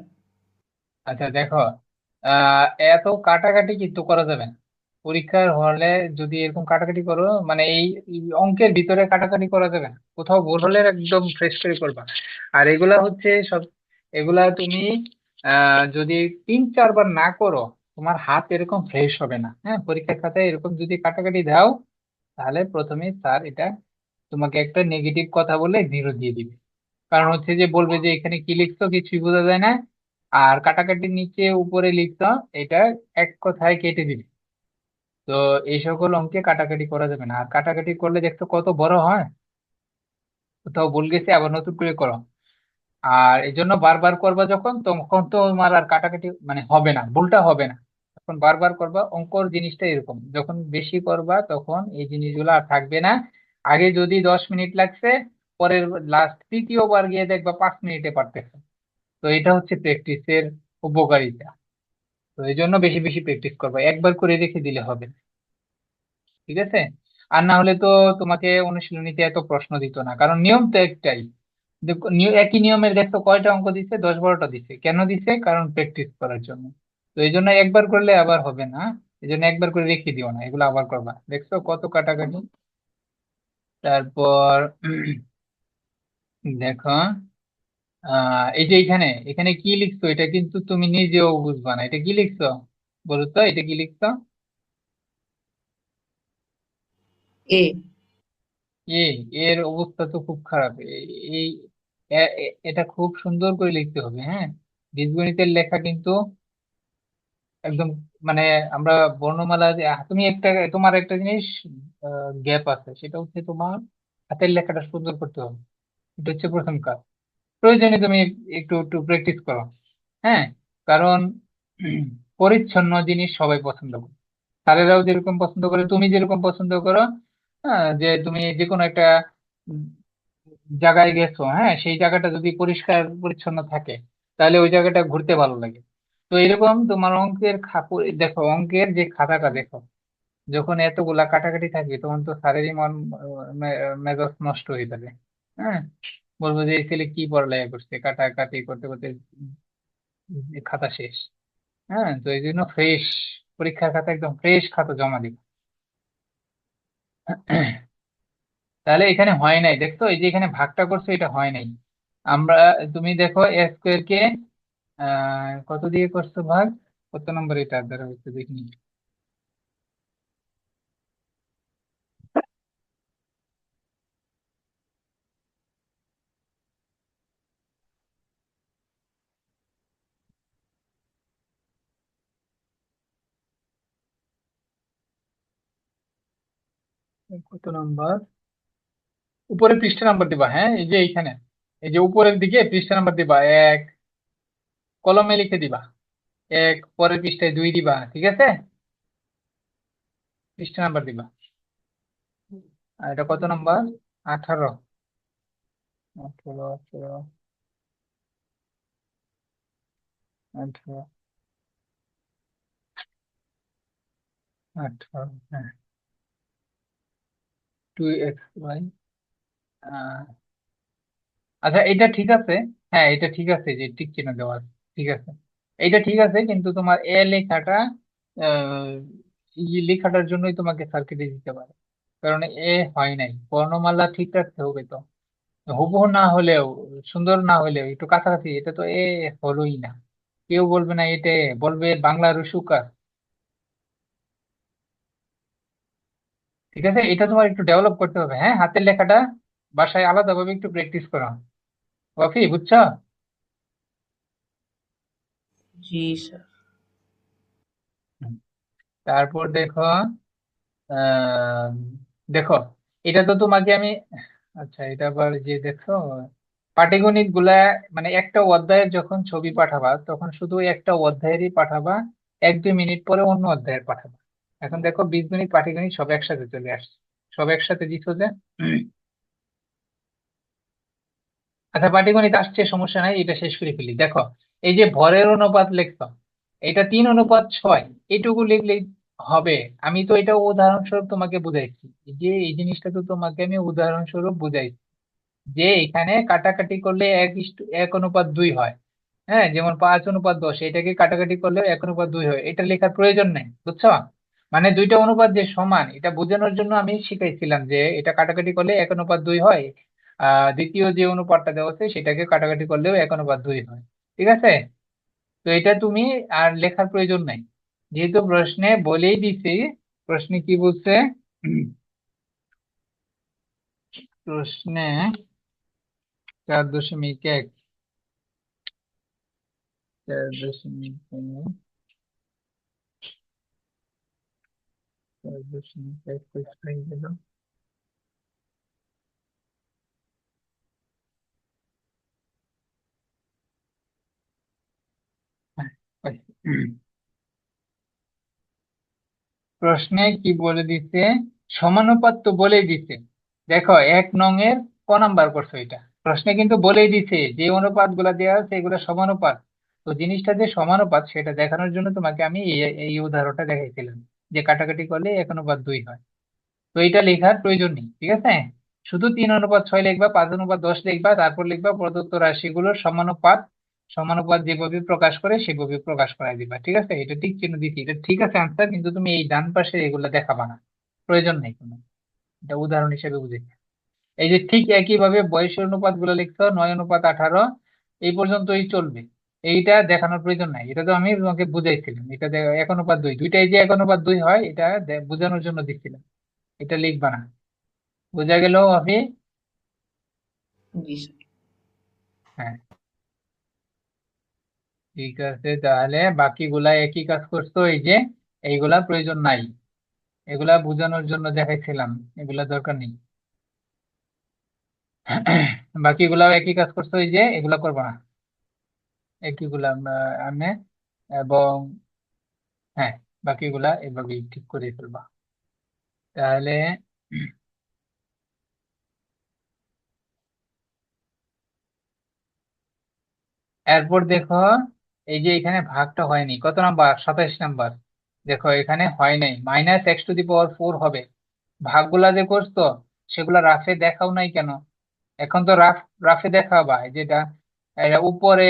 আচ্ছা দেখো, আহ এত কাটাকাটি কিন্তু করা যাবে না পরীক্ষার হলে। যদি এরকম কাটাকাটি করো, মানে এই অঙ্কের ভিতরে কাটাকাটি করা যাবে না। কোথাও ভুল হলে একদম ফ্রেশ করে করবা। আর এগুলা হচ্ছে সব, এগুলা তুমি যদি 3-4 বার না করো, তোমার হাত এরকম ফ্রেশ হবে না। হ্যাঁ, পরীক্ষার খাতায় এরকম যদি কাটাকাটি দাও, তাহলে প্রথমে স্যার এটা তোমাকে একটা নেগেটিভ কথা বলে 0 দিয়ে দিবে। কারণ হচ্ছে যে বলবে যে এখানে কি লিখছো কিছুই বোঝা যায় না, আর কাটাকাটির নিচে উপরে লিখছো, এটা এক কথায় কেটে দিবে। তো এই সকল অঙ্কে কাটাকাটি করা যাবে না। আর কাটাকাটি করলে দেখছো কত বড় হয়। কোথাও ভুল গেছে আবার নতুন করে করো। আর এই জন্য বারবার করবা যখন, তখন তো তোমার আর কাটাকাটি মানে হবে না, ভুলটা হবে না। তখন বারবার করবা। অঙ্কর জিনিসটা এরকম, যখন বেশি করবা তখন এই জিনিসগুলো আর থাকবে না। আগে যদি 10 মিনিট লাগছে, পরের লাস্ট তৃতীয়বার গিয়ে দেখবা 5 মিনিটে পারতেছে। তো এটা হচ্ছে প্র্যাকটিসের উপকারিতা। তো এই জন্য বেশি বেশি প্র্যাকটিস করবা, একবার করে রেখে দিলে হবে না। ঠিক আছে? আর না হলে তো তোমাকে অনুশীলনীতে এত প্রশ্ন দিত না, কারণ নিয়ম তো একটাই। দেখো, একই নিয়মের দেখো কয়টা অঙ্ক দিচ্ছে, 10-12টা দিচ্ছে। কেন দিচ্ছে? কারণ প্র্যাকটিস করার জন্য। তো এই জন্য একবার করলে আবার হবে না। এই জন্য একবার করে রেখে দিও না, এগুলো আবার করবা। দেখছো কত কাটাকাটি। তারপর দেখো, এই যে এখানে এখানে কি লিখছো, এটা কিন্তু তুমি নিজেও বুঝবা না। এটা কি লিখছো বলো তো, এটা কি লিখছো? এ। এ, এর অবস্থা তো খুব খারাপ। এই এটা খুব সুন্দর করে লিখতে হবে। হ্যাঁ, বীজগণিতের লেখা কিন্তু একদম মানে আমরা বর্ণমালা তুমি একটা, তোমার একটা জিনিস গ্যাপ আছে, সেটা হচ্ছে তোমার হাতের লেখাটা সুন্দর করতে হবে। এটা হচ্ছে প্রথম কাজ। প্রয়োজনে তুমি একটু একটু প্র্যাকটিস করো। হ্যাঁ, কারণ পরিচ্ছন্ন জিনিস সবাই পছন্দ করে। স্যারেরাও যেরকম পছন্দ করে, তুমি যেরকম পছন্দ করো। হ্যাঁ, যে তুমি যে কোনো একটা উম, জায়গায় গেছো, হ্যাঁ, সেই জায়গাটা যদি পরিষ্কার পরিচ্ছন্ন থাকে, তাহলে ওই জায়গাটা ঘুরতে ভালো লাগে। তো এরকম তোমার অঙ্কের দেখো, অঙ্কের যে খাতাটা দেখো, যখন এতগুলা কাটাকাটি থাকবে, তখন তো স্যারেরই মন মেজাজ নষ্ট হয়ে যাবে। হ্যাঁ, বলবো যে এই ছেলে কি পড়ালেখা করছে, কাটাকাটি করতে করতে খাতা শেষ। হ্যাঁ, তো এই জন্য ফ্রেশ পরীক্ষার খাতা, একদম ফ্রেশ খাতা জমা দিবে। তাহলে এখানে হয় নাই, দেখতো এই যে এখানে ভাগটা করছো, এটা হয় নাই। আমরা, তুমি দেখো এ স্কোয়ার কে কত দিয়ে করছো ভাগ? কত নম্বর এটা দ্বারা হচ্ছে দেখিনি। কত নম্বর? উপরে পৃষ্ঠা নাম্বার দিবা। হ্যাঁ, এই যে এইখানে, এই যে উপরের দিকে পৃষ্ঠা নাম্বার দিবা। এক, কলমে লিখে দিবা। এক, পরের পৃষ্ঠায় 2 দিবা। ঠিক আছে? পৃষ্ঠা নাম্বার দিবা। আর এটা কত নাম্বার? 18। 18, 18, 18, 18। হ্যাঁ, 2x/। আচ্ছা, এটা ঠিক আছে। হ্যাঁ, এটা ঠিক আছে যে টিক চিহ্ন দেওয়া আছে। ঠিক আছে, এটা ঠিক আছে, কিন্তু তোমার এ লেখাটা আহ, এই লেখাটার জন্যই তোমাকে স্যার কেটে দিতে পারে। কারণ এ হয় নাই, বর্ণমালা ঠিক রাখতে হবে তো। হুবহু না হলেও, সুন্দর না হলেও একটু কাছাকাছি, এটা তো এ হলোই না। কেউ বলবে না এটা এ, বলবে বাংলা রসুকার। ঠিক আছে, এটা তোমার একটু ডেভেলপ করতে হবে। হ্যাঁ, হাতের লেখাটা বাসায় আলাদাভাবে একটু প্র্যাকটিস করো। কফি, বুঝছো? জি স্যার। হুম। তারপর দেখো, আহ দেখো, এটা তো তোমাকে আমি, আচ্ছা এটা আবার যে দেখো, পাটিগণিত গুলা, মানে একটা অধ্যায়ের যখন ছবি পাঠাবা, তখন শুধু ওই একটা অধ্যায়েরই পাঠাবা। 1-2 মিনিট পরে অন্য অধ্যায়ের পাঠাবা। এখন দেখো, বীজগণিত পাটিগণিত সব একসাথে চলে আসছে। সব একসাথে দিছো যে। আচ্ছা, পাটিগণিত আসছে, সমস্যা নাই, এটা শেষ করে ফেলি। দেখো, এই যে ভরের অনুপাত লিখছো, এটা 3:6, এইটুকু লিখলেই হবে। আমি তো এটা উদাহরণস্বরূপ তোমাকে বুঝাইছি, এই যে এই জিনিসটা তো তোমাকে আমি উদাহরণস্বরূপ বুঝাইছি যে এখানে কাটাকাটি করলে 1:1 হয়। হ্যাঁ, যেমন 5:10, এটাকে কাটাকাটি করলে 1:2 হয়, এটা লেখার প্রয়োজন নেই, বুঝছো? মানে দুইটা অনুপাত যে সমান এটা বোঝানোর জন্য আমি শিখাইছিলাম যে এটা কাটাকাটি করলে 1:2 হয়। দ্বিতীয় যে অনুপাতটা দেওয়া আছে সেটাকে কাটাকাটি করলেও 1:2 হয়। ঠিক আছে? তো এটা তুমি আর লেখার প্রয়োজন নাই, যেহেতু প্রশ্নে বলেই দিছি। প্রশ্নে কি বলছে? প্রশ্নে 4.1, 4.1, 4.1 কোথায় গেল? হ্যাঁ, পাইছি। প্রশ্নে কি বলে দিছে? সমানুপাত তো বলেই দিছে। দেখো 1 নং এর ক নাম্বার করছো এটা? প্রশ্নে কিন্তু বলেই দিছে যে অনুপাত গুলা দেওয়া আছে এগুলো সমানুপাত। তো জিনিসটা যে সমানুপাত সেটা দেখানোর জন্য তোমাকে আমি এই এই উদাহরণটা দেখাইছিলাম যে কাটাকাটি করলে 1:2 হয়। তো এটা লেখার প্রয়োজন নেই, ঠিক আছে? শুধু 3:6 লিখবা, 5:10 লিখবা, তারপর লিখবা প্রদত্ত রাশিগুলোর সমানুপাত। সমানুপাত যেভাবে প্রকাশ করে সেভাবে প্রকাশ করাই দিবা, ঠিক আছে? এটা ঠিক চিহ্ন দিচ্ছি, এটা ঠিক আছে আনসার, কিন্তু তুমি এই ডান পাশে এগুলো দেখাবা না, প্রয়োজন নেই কোনো। এটা উদাহরণ হিসেবে বুঝেছি। এই যে ঠিক একই ভাবে বয়সের অনুপাত গুলো লিখছো, 9:18 এই পর্যন্তই চলবে। এইটা দেখানোর প্রয়োজন নাই, এটা তো আমি তোমাকে বুঝাইছিলাম। এটা 1:2, দুইটাই যে 1:2 হয় এটা বোঝানোর জন্য দিচ্ছিলাম। এটা লিখবা না। বোঝা গেল অভি? জি স্যার। হ্যাঁ, ঠিক আছে, তাহলে বাকিগুলা একই কাজ করছো। এই যে এইগুলা প্রয়োজন নাই, এগুলা বোঝানোর জন্য দেখাইছিলাম, এগুলা দরকার নেই। বাকিগুলাও একই কাজ করছো, এই যে এগুলা করবো না, একইগুলা আনে। এবং হ্যাঁ, বাকিগুলা এভাবেই ঠিক করে ফেলবা। তাহলে এরপর দেখো, এই যে এখানে ভাগটা হয়নি, কত নাম্বার? 27 নাম্বার। দেখো এখানে হয় নাই, -x⁴ হবে। ভাগগুলা যে করছো সেগুলা রাফে দেখাও নাই কেন? এখন তো রাফে দেখাবা, এই যেটা এটা উপরে,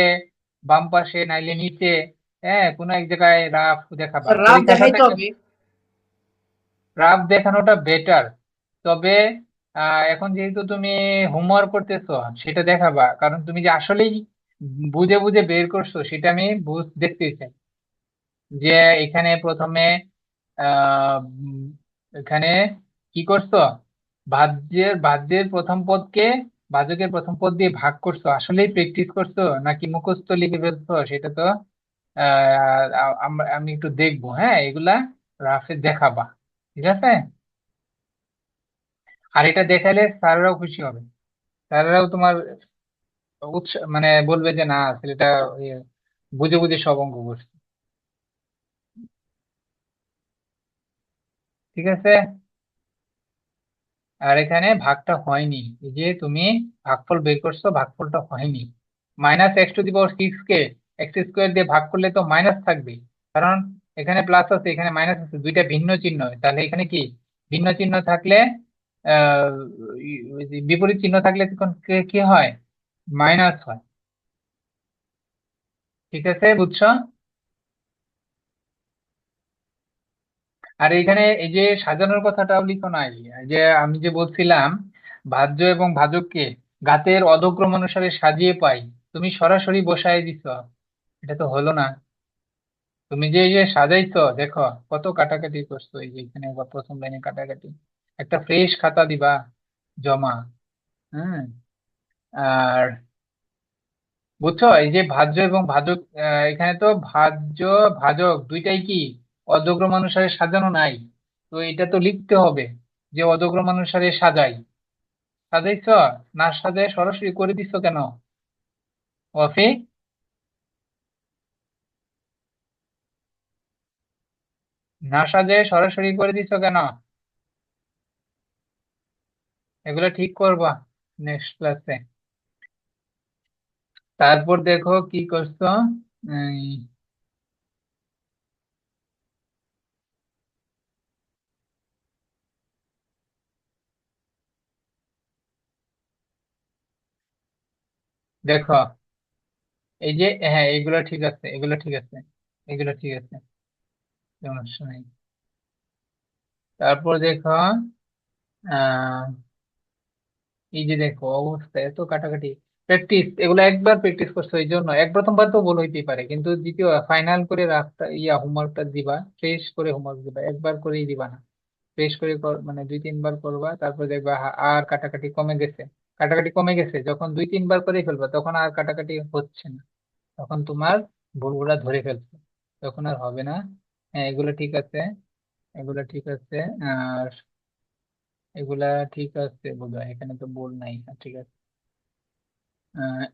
বাম পাশে, নাইলে নিচে। হ্যাঁ, কোনো এক জায়গায় রাফ দেখাবা স্যার রাব পরীক্ষা দেখাইতে খাতায়। হবে। রাফ দেখানোটা বেটার। তবে এখন যেহেতু তুমি হোমওয়ার্ক করতেছো সেটা দেখাবা, কারণ তুমি যে আসলেই বুঝে বুঝে বের করছো সেটা আমি দেখতে চাই। যে এখানে প্রথমে উম, এখানে কি করছো? ভাজ্যের প্রথম পদকে ভাজকের প্রথম পদ দিয়ে ভাগ করছো, আসলেই প্র্যাকটিস করছো নাকি মুখস্থ লিখে ফেলছো সেটা তো আমি একটু দেখবো। হ্যাঁ, এগুলা রাফে দেখাবা, ঠিক আছে? আর এটা দেখালে স্যাররাও খুশি হবে। স্যাররাও তোমার মানে বলবে যে না ছেলেটা ইয়ে, বুঝে বুঝে সব অঙ্ক করছে। ঠিক আছে? আর এখানে ভাগটা হয়নি, এই যে তুমি ভাগফল বের করছো, ভাগফলটা হয়নি। -x⁴ কে x² দিয়ে ভাগ করলে তো মাইনাস থাকবে, কারণ এখানে প্লাস আছে এখানে মাইনাস আছে, দুইটা ভিন্ন চিহ্ন। তাহলে এখানে কি ভিন্ন চিহ্ন থাকলে আহ বিপরীত চিহ্ন থাকলে তখন কি হয়? মাইনাস হয়। ঠিক আছে, বুঝছো? আর এখানে এই যে সাজানোর কথাটাও লিখো নাই, এই যে আমি যে বলছিলাম ভাজ্য এবং ভাজককে ঘাতের অধক্রম অনুসারে সাজিয়ে পাই, তুমি সরাসরি বসায় দিছ, এটা তো হলো না। তুমি যে এই যে সাজাইছো দেখো কত কাটাকাটি করছো, এই যে এখানে আবার প্রথম লাইনে কাটাকাটি। একটা ফ্রেশ খাতা দিবা জমা। হ্যাঁ, আর বুঝছো এই যে ভাজ্য এবং ভাজক, এখানে তো ভাজ্য ভাজক দুইটাই কি অধক্রম অনুসারে সাজানো নাই। তো এটা তো লিখতে হবে যে অধক্রম অনুসারে সাজাই। সাজাইছ? না সাজায় সরাসরি করে দিচ্ছ কেন ওয়াফি? না সাজায় সরাসরি করে দিচ্ছ কেন? এগুলো ঠিক করবা নেক্সট ক্লাসে। তারপর দেখো কি করছো। এই দেখো এই যে, হ্যাঁ এগুলো ঠিক আছে, এগুলো ঠিক আছে, এগুলো ঠিক আছে, সমস্যা নেই। তারপর দেখো আহ এই যে দেখো অবস্থা এত কাটাকাটি, প্র্যাকটিস, এগুলো একবার প্র্যাকটিস করছো এই জন্য, এক প্রথমবার তো ভুল হইতেই পারে, কিন্তু দ্বিতীয় ফাইনাল করে রাস্তা হোমওয়ার্কটা দিবা, ফ্রেশ করে হোমওয়ার্ক দিবা, একবার করেই দিবা না, ফ্রেশ করে মানে 2-3 বার করবা, তারপর দেখবা আর কাটাকাটি কমে গেছে। কাটাকাটি কমে গেছে যখন 2-3 বার করে ফেলবা, তখন আর কাটাকাটি হচ্ছে না, তখন তোমার ভুলগুলা ধরে ফেলছো, তখন আর হবে না। হ্যাঁ এগুলো ঠিক আছে, এগুলো ঠিক আছে, আর এগুলা ঠিক আছে বোধহয়, এখানে তো ভুল নাই, হ্যাঁ, ঠিক আছে।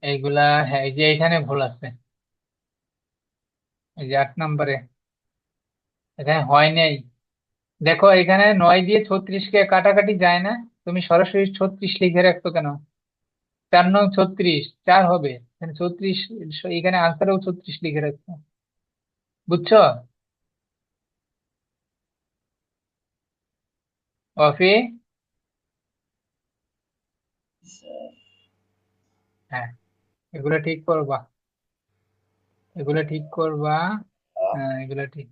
এইগুলা, হ্যাঁ এই যে এখানে ভুল আছে, এই যে 8 নম্বরে এখানে হয় নাই। দেখো এখানে 9 দিয়ে 36-কে কাটাকাটি যায় না, তুমি সরাসরি 36 লিখে রাখতো কেন? 4 9 36, 4 হবে এখানে 36, এখানে আনসারেও 36 লিখে রাখতো, বুঝছো? অফি, হ্যাঁ এগুলা ঠিক করবা, এগুলা ঠিক করবা, হ্যাঁ এগুলা ঠিক